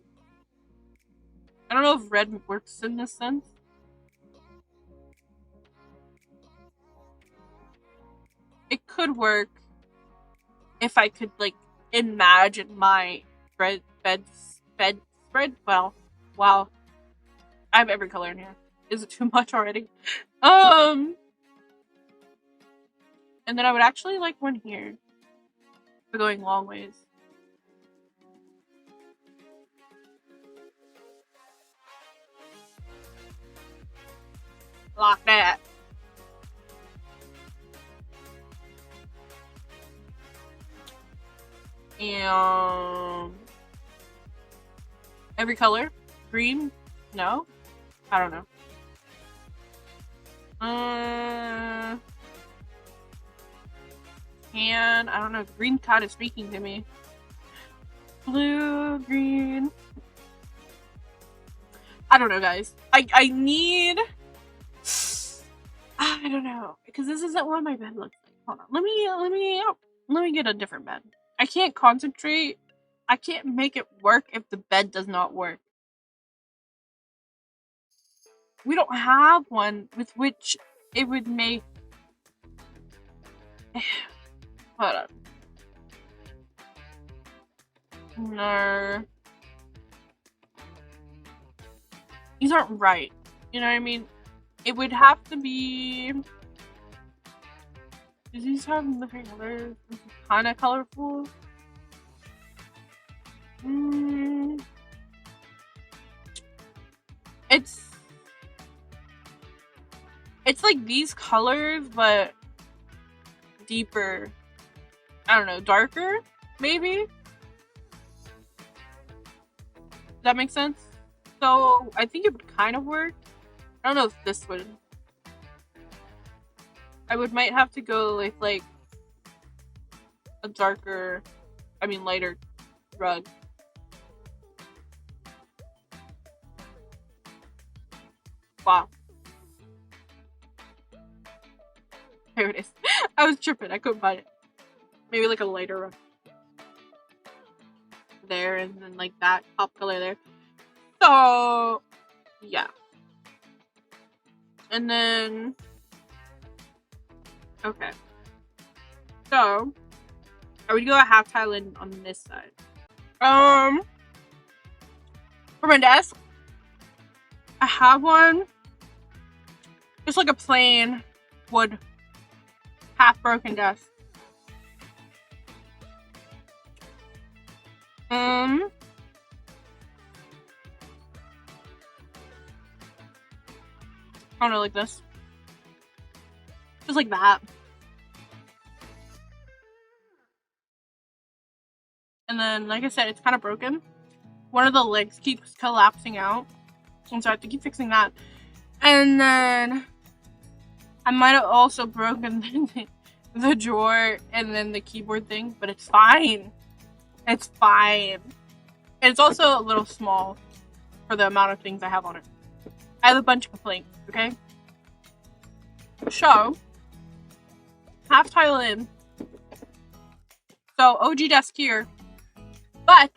I don't know if red works in this sense. It could work if I could like imagine my bed spread. Well, wow. I have every color in here. Is it too much already? And then I would actually like one here for going long ways. Like that. And every color? Green? No? I don't know. And I don't know. Green kind of speaking to me. Blue, green. I don't know, guys. I need. I don't know, because this isn't what my bed looks like. Hold on. Let me get a different bed. I can't concentrate. I can't make it work if the bed does not work. We don't have one with which it would make. Hold on. No. These aren't right. You know what I mean? It would have to be. Do these have different colors? This is kind of colorful. It's like these colors, but deeper. I don't know, darker, maybe? Does that make sense? So, I think it would kind of work. I don't know if this would. I might have to go with, like, a darker, lighter rug. Wow. There it is. I was tripping. I couldn't find it. Maybe like a lighter rug. There, and then like that top color there. So, yeah. And then, okay. So, I would go a half tile in on this side. For my desk, I have one. It's like a plain wood, half broken desk. I don't know, like this. Just like that. And then, like I said, it's kind of broken. One of the legs keeps collapsing out. And so I have to keep fixing that. And then I might have also broken the drawer and then the keyboard thing, but it's fine. It's fine. And it's also a little small for the amount of things I have on it. I have a bunch of complaints, okay? So, half tile in. So, OG desk here. But,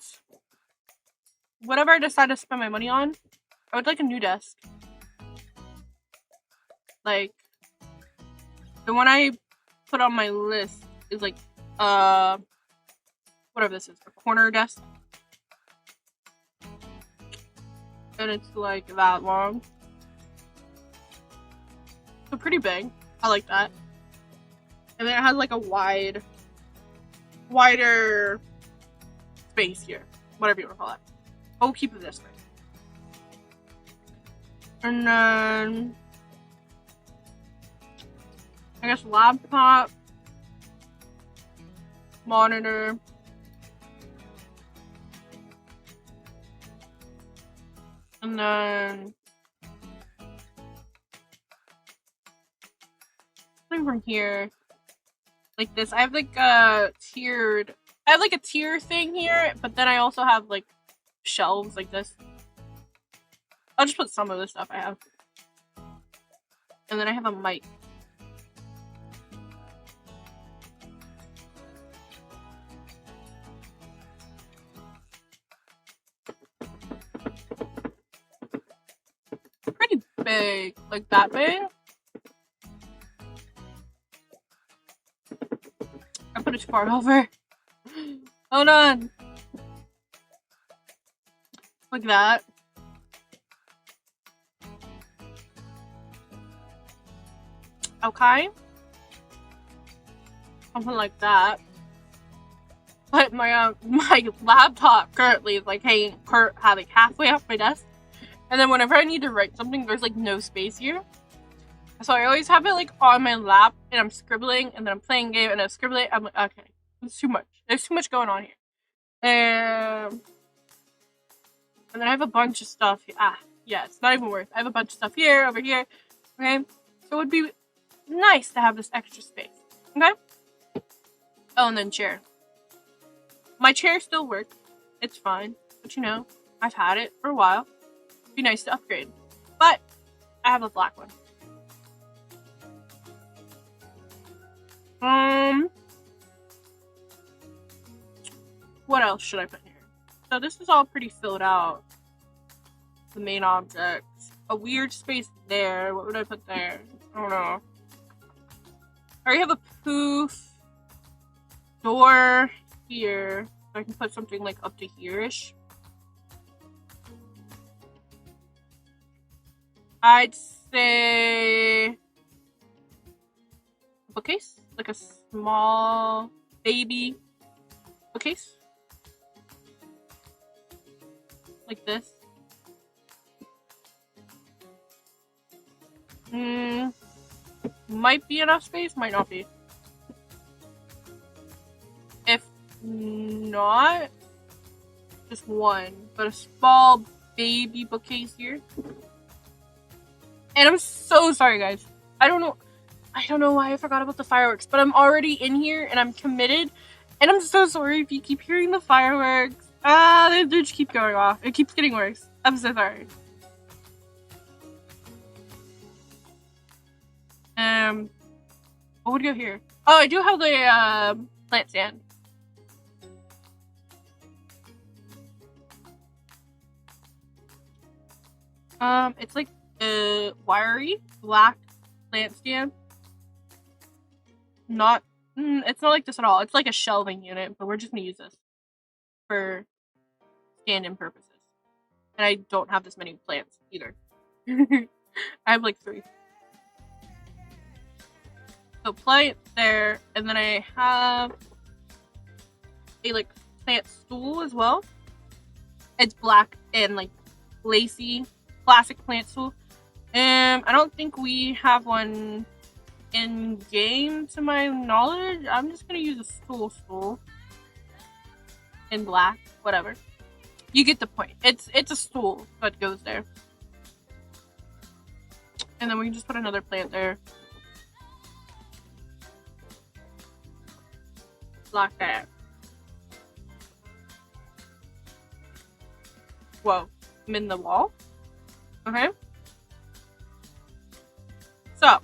whatever I decide to spend my money on, I would like a new desk. Like, the one I put on my list is like, whatever this is, a corner desk. And it's like that long. So pretty big. I like that. And then it has like a wider space here. Whatever you want to call it. I'll keep it this way. And then I guess laptop, monitor, and then something from here, like this. I have like a tier thing here, but then I also have like shelves like this. I'll just put some of the stuff I have. And then I have a mic. Pretty big, like that big. I put it too far over. Hold on. Like that. Okay. Something like that. But my laptop currently is like hanging halfway off my desk. And then whenever I need to write something, there's like no space here. So I always have it like on my lap and I'm scribbling and then I'm playing a game and I'm scribbling. I'm like, okay, it's too much. There's too much going on here. And then I have a bunch of stuff. Yeah, it's not even worth. I have a bunch of stuff here, over here. Okay, so it would be nice to have this extra space. Okay. Oh, and then chair. My chair still works. It's fine, but you know, I've had it for a while. It'd be nice to upgrade, but I have a black one. What else should I put here? So this is all pretty filled out. The main objects. A weird space there. What would I put there? I don't know. I already have a poof door here. So I can put something like up to here-ish. I'd say a bookcase, like a small baby bookcase, like this. Might be enough space, might not be. If not, just one, but a small baby bookcase here. And I'm so sorry, guys. I don't know why I forgot about the fireworks, but I'm already in here and I'm committed. And I'm so sorry if you keep hearing the fireworks. They just keep going off. It keeps getting worse. I'm so sorry. What would go here? Oh, I do have the plant stand. It's like a wiry black plant stand. It's not like this at all. It's like a shelving unit, but we're just gonna use this for stand-in purposes. And I don't have this many plants either. I have like 3. So plant there, and then I have a like plant stool as well. It's black and like lacy, classic plant stool. I don't think we have one in game to my knowledge. I'm just gonna use a stool in black, whatever. You get the point. It's a stool that goes there. And then we can just put another plant there. Like that. Whoa. I'm in the wall. Okay. So,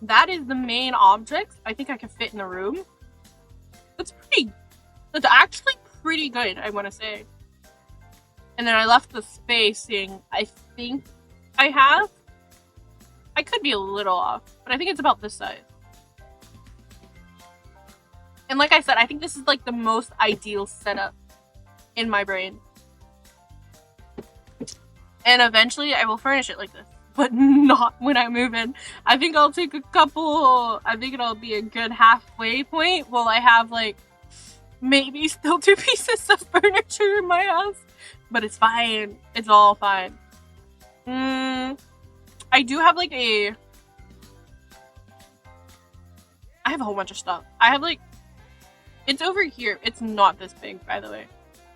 that is the main object. I think I can fit in the room. That's actually pretty good, I want to say. And then I left the spacing, I think I have. I could be a little off, but I think it's about this size. And like I said, I think this is like the most ideal setup in my brain. And eventually I will furnish it like this, but not when I move in. I think I'll take I think it'll be a good halfway point while I have like maybe still 2 pieces of furniture in my house. But it's fine. It's all fine. I do have like I have a whole bunch of stuff. I have like, it's over here. It's not this big, by the way.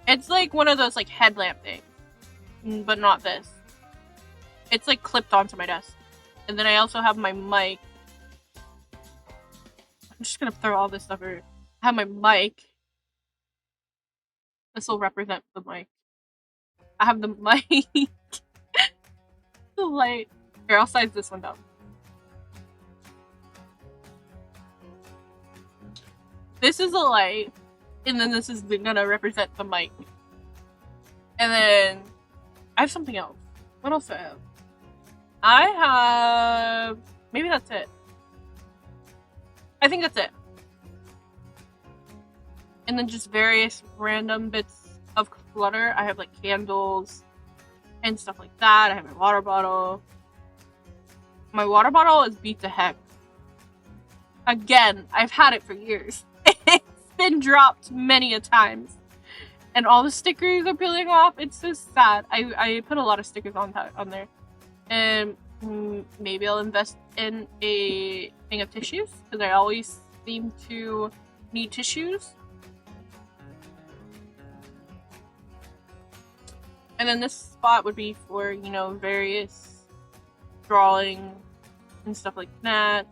It's like one of those like headlamp things, but not this. It's like clipped onto my desk. And then I also have my mic. I'm just gonna throw all this stuff over. I have my mic. This will represent the mic. I have the mic. The light. Here, I'll size this one down. This is a light, and then this is gonna represent the mic. And then I have something else. What else do I have? I have... maybe that's it. I think that's it. And then just various random bits of clutter. I have like candles and stuff like that. I have my water bottle. My water bottle is beat to heck. Again, I've had it for years. It's been dropped many a times. And all the stickers are peeling off. It's so sad. I put a lot of stickers on there. And maybe I'll invest in a thing of tissues, because I always seem to need tissues. And then this spot would be for, you know, various drawing and stuff like that.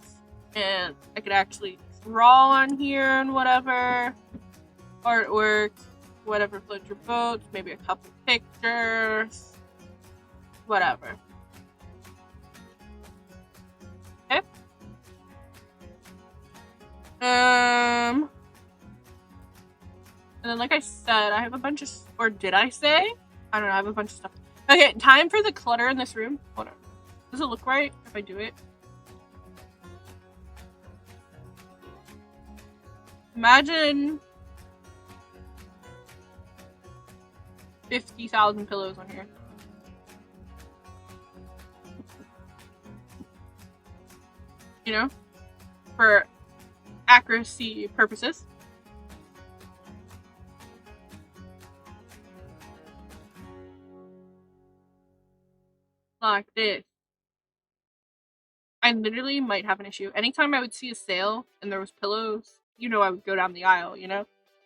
And I could actually draw on here and whatever. Artwork, whatever floats your boat. Maybe a couple pictures. Whatever. Okay. And then like I said, I have a bunch of, or did I say? I don't know, I have a bunch of stuff. Okay, time for the clutter in this room. Hold on. Does it look right if I do it? Imagine 50,000 pillows on here. You know? For accuracy purposes. Like this. I literally might have an issue. Anytime I would see a sale and there was pillows, you know I would go down the aisle, you know?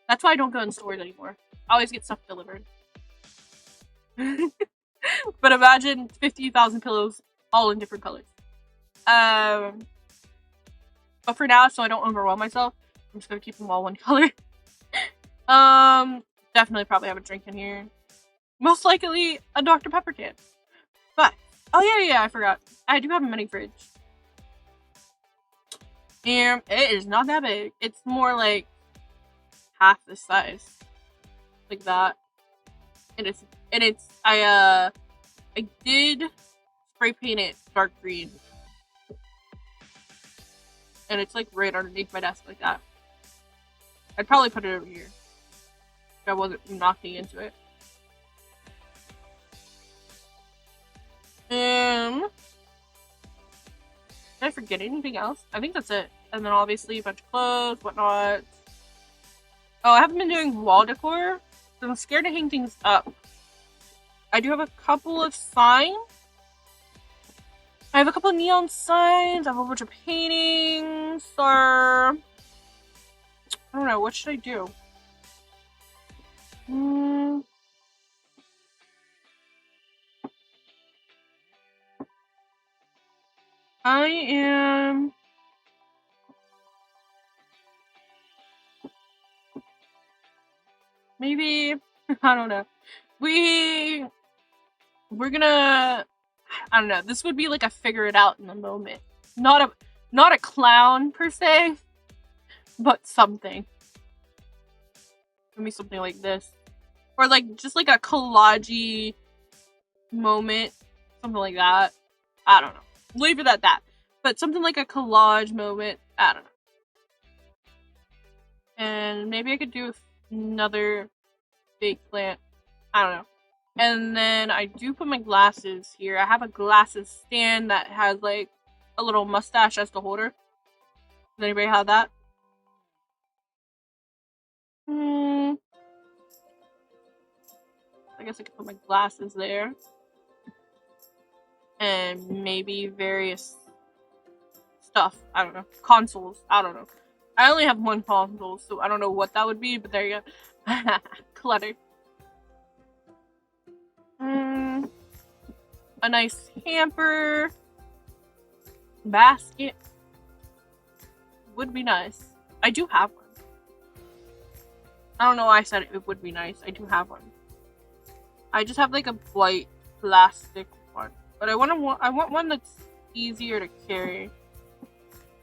That's why I don't go in stores anymore. I always get stuff delivered. But imagine 50,000 pillows all in different colors. But for now, so I don't overwhelm myself, I'm just gonna keep them all one color. Definitely probably have a drink in here. Most likely a Dr. Pepper can. But, oh yeah, I forgot. I do have a mini fridge. And it is not that big. It's more like half this size. Like that. I did spray paint it dark green. And it's like right underneath my desk like that. I'd probably put it over here if I wasn't knocking into it. Did I forget anything else? I think that's it. And then obviously a bunch of clothes, whatnot. Oh, I haven't been doing wall decor, so I'm scared to hang things up. I do have a couple of signs. I have a couple of neon signs. I have a bunch of paintings. Or I don't know. What should I do? I am. Maybe I don't know. We're gonna. I don't know. This would be like a figure it out in the moment. Not a clown per se, but something. Maybe something like this, or like just like a collage-y moment, something like that. I don't know. Leave it at that. But something like a collage moment. I don't know. And maybe I could do another fake plant. I don't know. And then I do put my glasses here. I have a glasses stand that has like a little mustache as the holder. Does anybody have that? I guess I could put my glasses there. And maybe various stuff. I don't know. Consoles. I don't know. I only have one console, so I don't know what that would be, but there you go. Clutter. A nice hamper. Basket. Would be nice. I do have one. I don't know why I said it would be nice. I do have one. I just have like a white plastic one. But I want one that's easier to carry.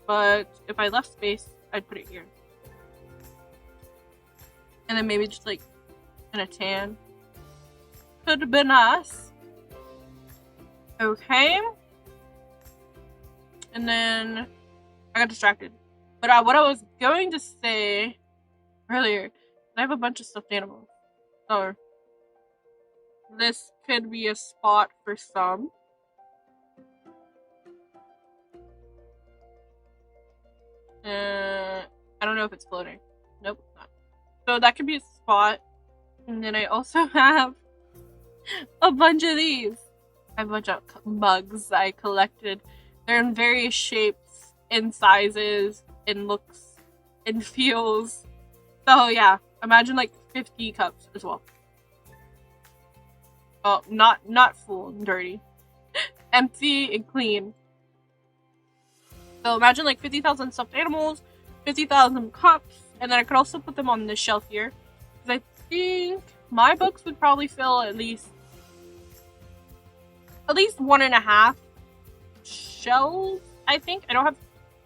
But if I left space, I'd put it here. And then maybe just like in a tan. Could be nice. Okay. And then I got distracted. But what I was going to say earlier, I have a bunch of stuffed animals. So this could be a spot for some. I don't know if it's floating. Nope, not. So that could be a spot. And then I also have a bunch of these. I have a bunch of mugs I collected. They're in various shapes, and sizes, and looks, and feels. So yeah, imagine like 50 cups as well. Oh, not full and dirty. Empty and clean. So imagine like 50,000 stuffed animals, 50,000 cups, and then I could also put them on this shelf here. Because I think my books would probably fill at least 1.5 shelves, I think. I don't have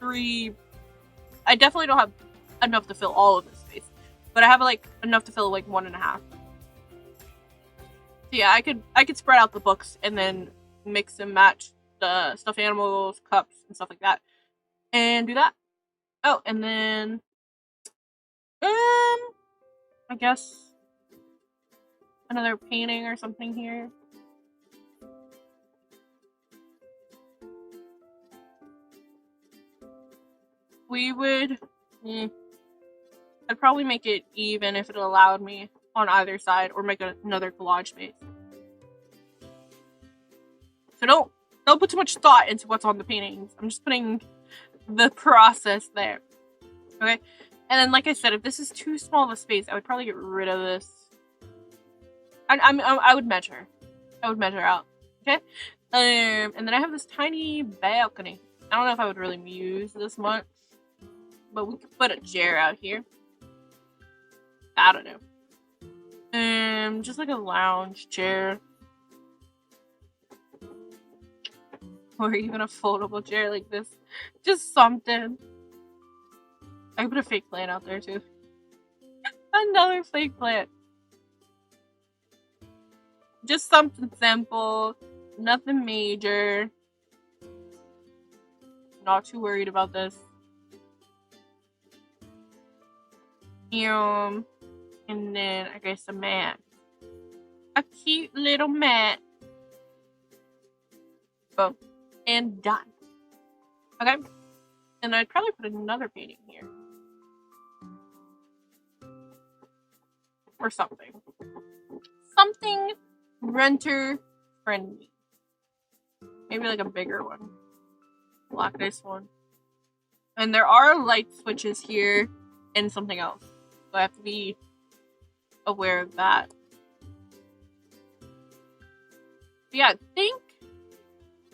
3. I definitely don't have enough to fill all of this space. But I have like enough to fill like 1.5. So yeah, I could spread out the books and then mix and match the stuffed animals, cups, and stuff like that. And do that. Oh, and then I guess another painting or something here. We would I'd probably make it even if it allowed me on either side, or make another collage space. So don't put too much thought into what's on the paintings. I'm just putting the process there. Okay? And then, like I said, if this is too small of a space, I would probably get rid of this. I would measure. I would measure out. Okay? And then I have this tiny balcony. I don't know if I would really use this much, but we could put a chair out here. I don't know. Just like a lounge chair. Or even a foldable chair like this. Just something. I could put a fake plant out there too. Another fake plant. Just something simple. Nothing major. Not too worried about this. And then I guess a mat. A cute little mat. Boom. And done. Okay. And I'd probably put another painting here. for something. Something renter friendly. Maybe like a bigger one. Black nice one. And there are light switches here and something else. So I have to be aware of that. But yeah, I think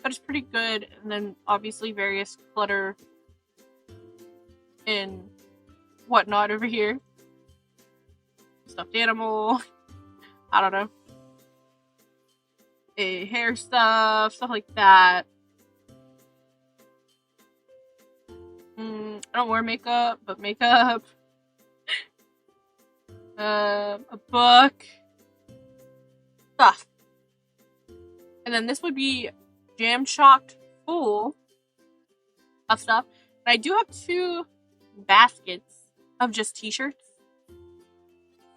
that is pretty good. And then obviously various clutter and whatnot over here. Stuffed animal. I don't know. Hair stuff like that. I don't wear makeup, but makeup. A book. Stuff. And then this would be jam-chocked full of stuff. And I do have 2 baskets of just t-shirts.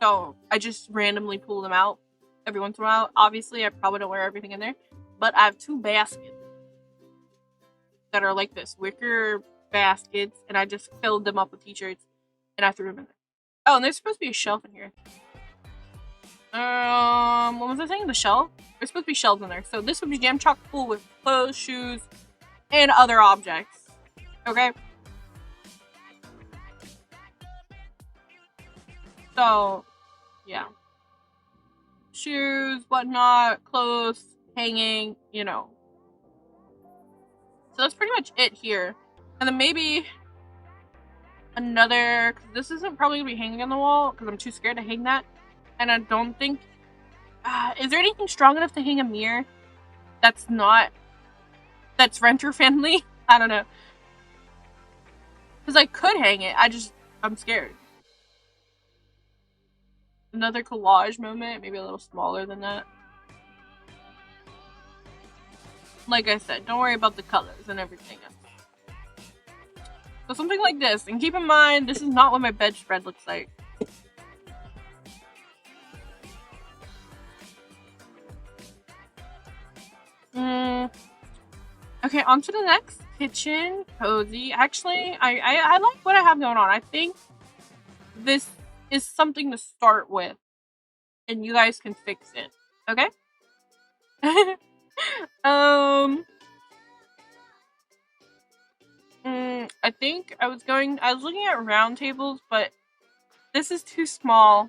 So I just randomly pull them out every once in a while. Obviously, I probably don't wear everything in there. But I have 2 baskets that are like this. Wicker baskets. And I just filled them up with t-shirts. And I threw them in there. Oh, and there's supposed to be a shelf in here. What was I saying? The shelf? There's supposed to be shelves in there. So this would be jam chock full with clothes, shoes, and other objects. Okay? So, yeah. Shoes, whatnot, clothes, hanging, you know. So that's pretty much it here. And then maybe another, because this isn't probably going to be hanging on the wall, because I'm too scared to hang that. And I don't think, is there anything strong enough to hang a mirror that's renter friendly? I don't know. Because I could hang it, I'm scared. Another collage moment, maybe a little smaller than that. Like I said, don't worry about the colors and everything else. So something like this, and keep in mind, this is not what my bedspread looks like. Okay, on to the next. Kitchen, cozy. Actually, I like what I have going on. I think this is something to start with, and you guys can fix it. Okay? I think I was looking at round tables, but this is too small,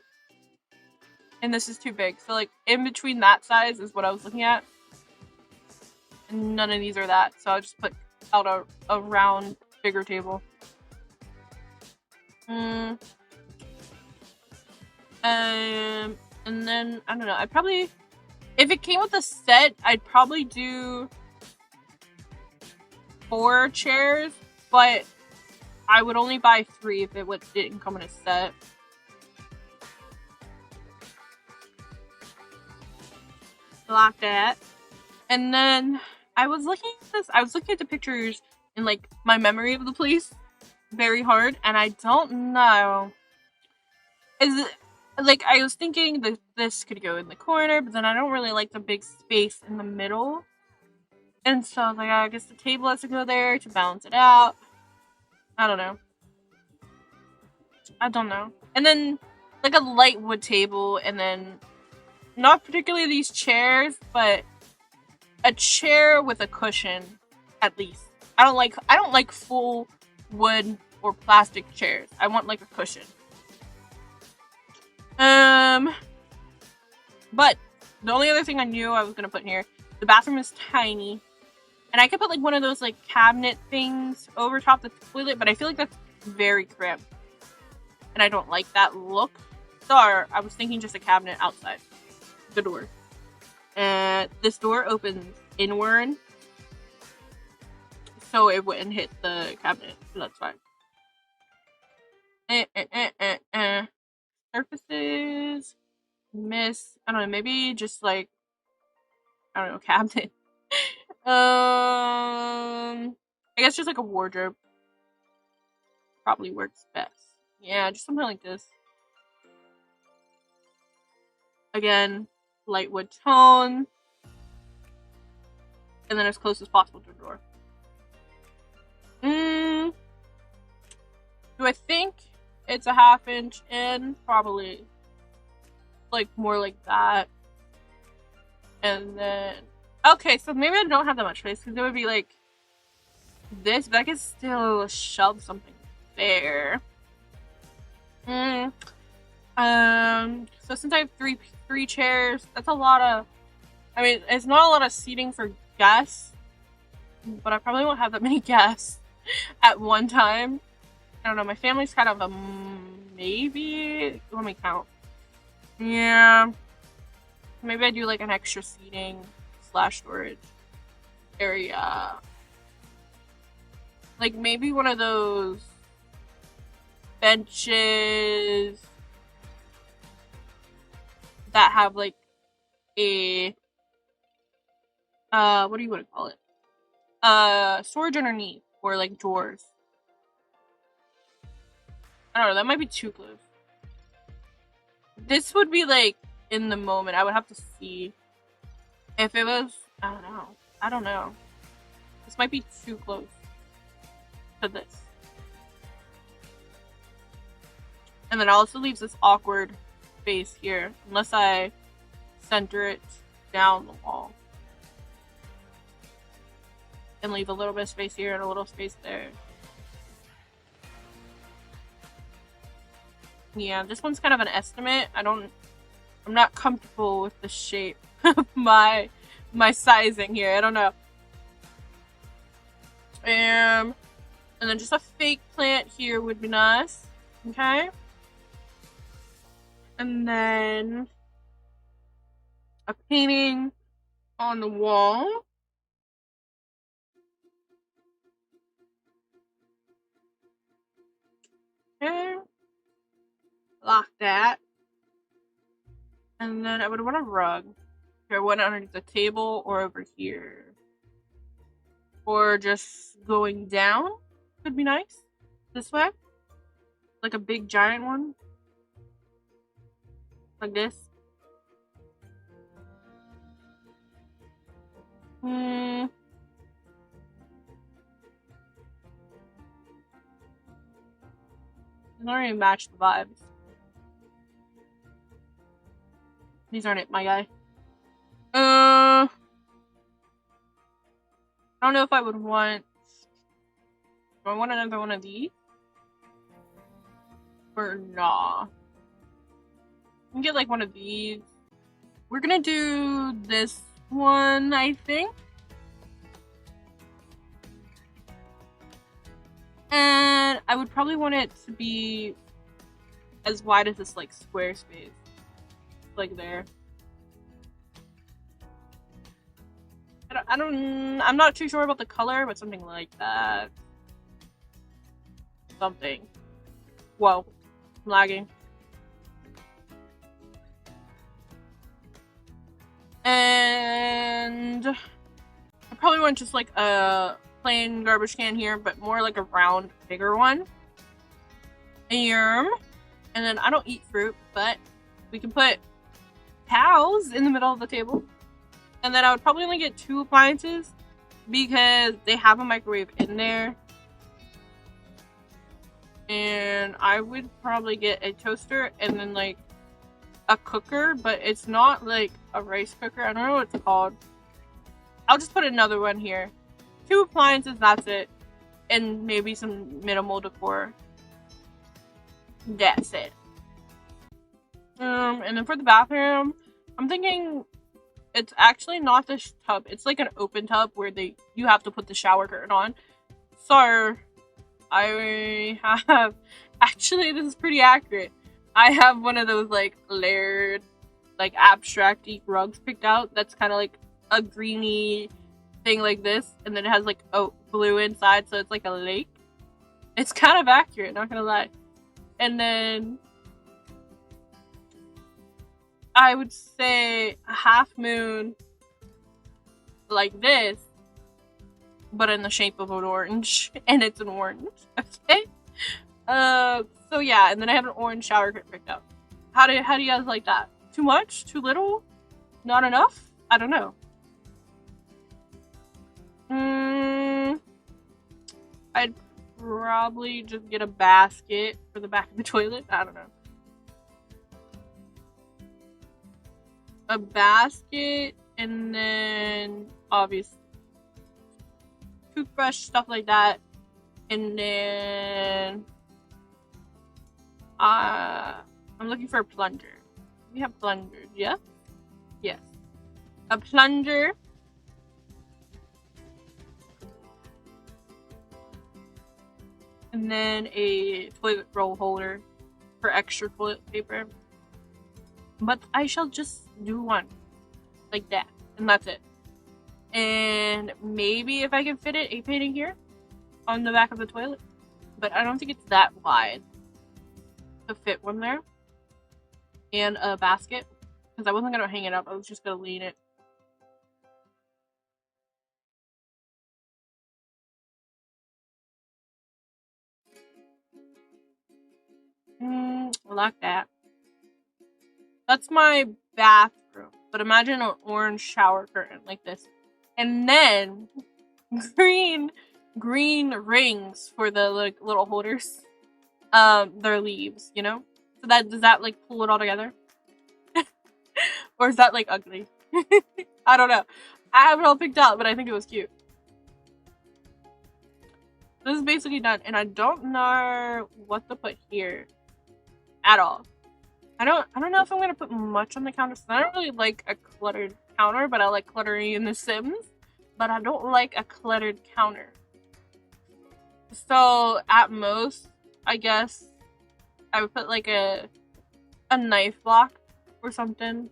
and this is too big. So, like, in between that size is what I was looking at. And none of these are that, so I'll just put out a round, bigger table. And then, I don't know, I'd probably, if it came with a set, I'd probably do 4 chairs, but I would only buy 3 if it didn't come in a set. Like that. And then I was looking at the pictures in like my memory of the place very hard, and I don't know. Is it like I was thinking that this could go in the corner, but then I don't really like the big space in the middle. And so like I guess the table has to go there to balance it out. I don't know. And then like a light wood table, and then not particularly these chairs, but a chair with a cushion, at least. I don't like full wood or plastic chairs. I want like a cushion. But the only other thing I knew I was gonna put in here, the bathroom is tiny, and I could put like one of those like cabinet things over top the toilet, but I feel like that's very cramped, and I don't like that look. So I was thinking just a cabinet outside the door. And this door opens inward, so it wouldn't hit the cabinet, so that's fine. Surfaces, I don't know, maybe just like, I don't know, cabinet. I guess just like a wardrobe probably works best. Yeah, just something like this. Again, light wood tone, and then as close as possible to the door. Do I think it's a 1/2 inch in? Probably. like more like that. And then, okay, so maybe I don't have that much space because it would be like this, but I could still shove something there. So since I have three chairs, that's a lot of. I mean, it's not a lot of seating for guests, but I probably won't have that many guests at one time. I don't know. My family's kind of a maybe. Let me count. Yeah, maybe I do like an extra seating / storage area. Like maybe one of those benches that have like a what do you want to call it? Storage underneath or like drawers. I don't know, that might be too close. This would be like in the moment. I would have to see if it was. I don't know. This might be too close to this. And then it also leaves this awkward space here, unless I center it down the wall. And leave a little bit of space here and a little space there. Yeah, this one's kind of an estimate. I'm not comfortable with the shape of my sizing here. I don't know. And then just a fake plant here would be nice. Okay. And then a painting on the wall. Okay. Like that. And then I would want a rug. Here, one underneath the table or over here. Or just going down could be nice. This way. Like a big giant one. Like this. It doesn't really match the vibes. These aren't it, my guy. I don't know if I would want. Do I want another one of these? Or nah. I can get like one of these. We're gonna do this one, I think. And I would probably want it to be as wide as this like square space. Like there. I'm not too sure about the color, but something like that. Something. Whoa. I'm lagging. And I probably want just like a plain garbage can here, but more like a round, bigger one. And then I don't eat fruit, but we can put cows in the middle of the table. And then I would probably only get 2 appliances because they have a microwave in there. And I would probably get a toaster and then like a cooker, but it's not like a rice cooker. I don't know what it's called. I'll just put another one here. 2 appliances, that's it. And maybe some minimal decor. That's it. And then for the bathroom, I'm thinking it's actually not this tub. It's like an open tub where you have to put the shower curtain on. So I have, actually this is pretty accurate. I have one of those like layered, like abstract-y rugs picked out. That's kind of like a greeny thing like this. And then it has like blue inside, so it's like a lake. It's kind of accurate, not gonna lie. And then I would say a half moon like this, but in the shape of an orange, and it's an orange. Okay. So yeah, and then I have an orange shower curtain picked out. How do you guys like that? Too much? Too little? Not enough? I don't know. I'd probably just get a basket for the back of the toilet. I don't know. a basket, and then obviously toothbrush, stuff like that. And then I'm looking for a plunger. We have plungers, yeah? Yes. A plunger. And then a toilet roll holder for extra toilet paper. But I shall just do one. Like that. And that's it. And maybe if I can fit it, a painting here on the back of the toilet. But I don't think it's that wide to fit one there. And a basket. Because I wasn't going to hang it up. I was just going to lean it. Like that. That's my bathroom. But imagine an orange shower curtain like this. And then green rings for the like little holders. They're leaves, you know? So does that like pull it all together? Or is that like ugly? I don't know. I have it all picked out, but I think it was cute. This is basically done, and I don't know what to put here at all. I don't know if I'm gonna put much on the counter. So I don't really like a cluttered counter, but I like cluttering in The Sims. But I don't like a cluttered counter. So at most, I guess I would put like a knife block or something.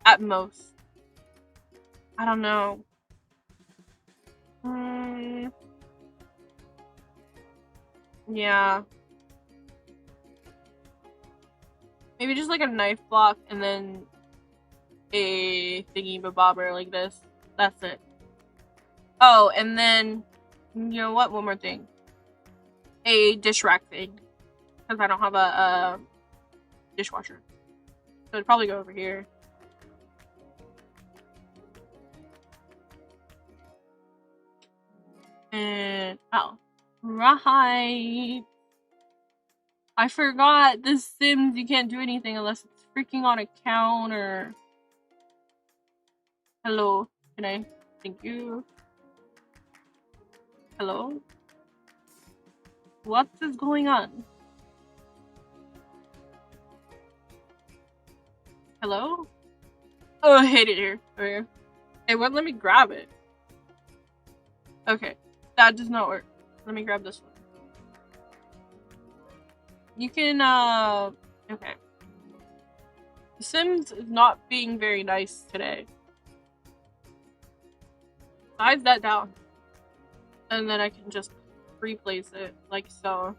At most. I don't know. Yeah. Maybe just like a knife block and then a thingy-bobber like this. That's it. Oh, and then, you know what? One more thing. A dish rack thing. Because I don't have a dishwasher. So it'd probably go over here. And, oh. Right. I forgot The Sims, you can't do anything unless it's freaking on a counter. Hello. Can I? Thank you. Hello? What is going on? Hello? Oh, I hate it here. Okay. It wouldn't let me grab it. Okay. That does not work. Let me grab this one. You can, okay. The Sims is not being very nice today. Size that down. And then I can just replace it, like so.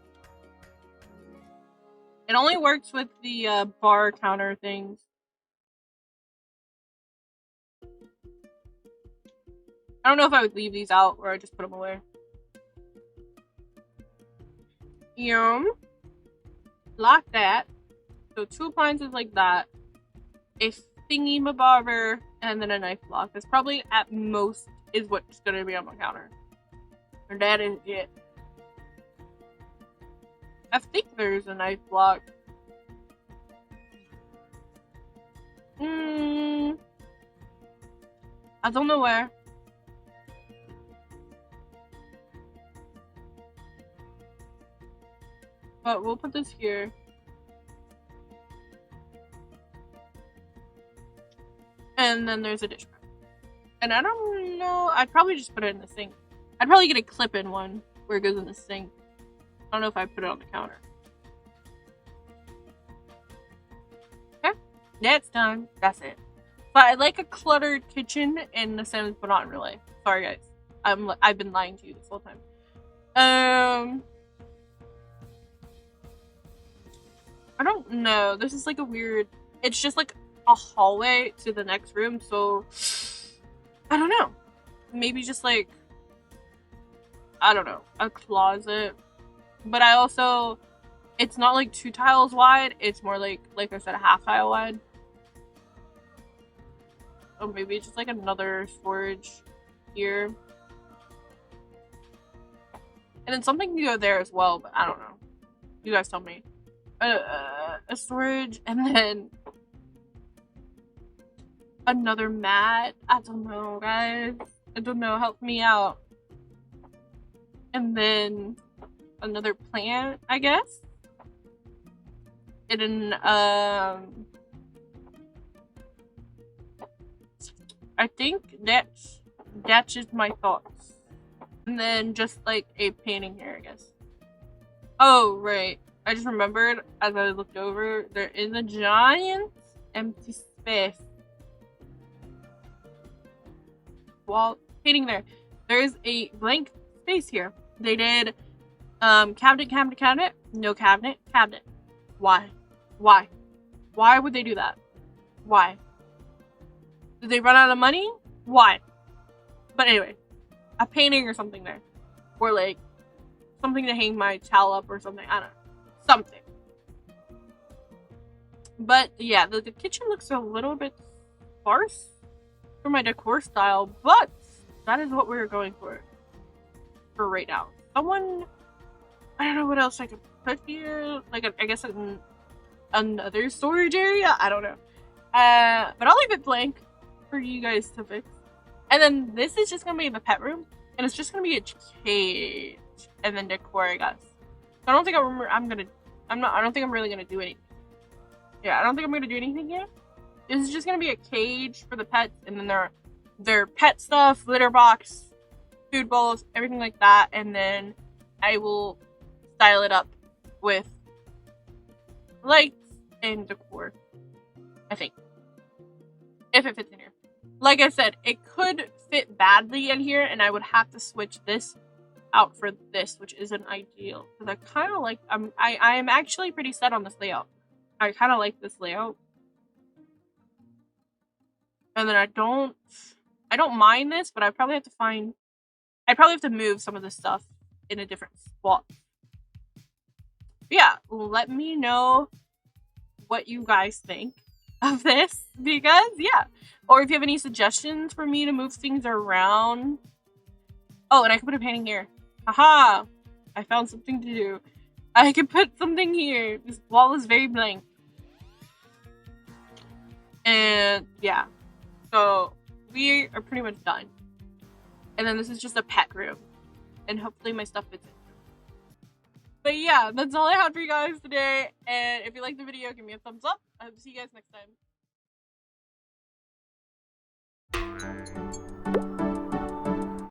It only works with the, bar counter things. I don't know if I would leave these out or I just put them away. Yum. Like that. So 2 appliances like that. A thingy-mabobber, and then a knife block. That's probably at most is what's gonna be on my counter. And that is it. I think there's a knife block. I don't know where. But we'll put this here. And then there's a dish rack. And I don't know. I'd probably just put it in the sink. I'd probably get a clip-in one where it goes in the sink. I don't know if I put it on the counter. Okay. That's done. That's it. But I like a cluttered kitchen in The Sims, but not in real life. Sorry, guys. I've been lying to you this whole time. I don't know. This is like a weird... It's just like a hallway to the next room, so... I don't know. Maybe just like... I don't know. A closet. But I also... It's not like 2 tiles wide. It's more like I said, a half tile wide. So maybe just like another storage here. And then something can go there as well, but I don't know. You guys tell me. A storage, and then Another mat? I don't know, guys. I don't know. Help me out. And then another plant, I guess. And then, I think that's just my thoughts. And then just like a painting here, I guess. Oh, right. I just remembered as I looked over, there is a giant empty space. Wall painting there. There is a blank space here. They did cabinet, cabinet, cabinet, no cabinet, cabinet. Why? Why? Why would they do that? Why? Did they run out of money? Why? But anyway, a painting or something there. Or like something to hang my towel up or something. I don't know. Something. But yeah, the kitchen looks a little bit sparse for my decor style, but that is what we're going for right now. I don't know what else I could put here. Like, I guess another storage area? I don't know. But I'll leave it blank for you guys to fix. And then this is just gonna be the pet room, and it's just gonna be a cage and then decor, I guess. So I don't think I don't think I'm really gonna do anything. Yeah, I don't think I'm gonna do anything here. This is just gonna be a cage for the pets, and then their pet stuff, litter box, food bowls, everything like that, and then I will style it up with lights and decor, I think. If it fits in here. Like I said, it could fit badly in here, and I would have to switch this out for this, which isn't ideal. Because I kind of like, I am actually pretty set on this layout. I kind of like this layout. And then I don't mind this, but I'd probably have to move some of this stuff in a different spot. But yeah, let me know what you guys think of this, because yeah. Or if you have any suggestions for me to move things around. Oh, and I can put a painting here. Haha! I found something to do. I can put something here. This wall is very blank. And yeah. So we are pretty much done. And then this is just a pet room. And hopefully my stuff fits in. But yeah, that's all I had for you guys today. And if you liked the video, give me a thumbs up. I hope to see you guys next time.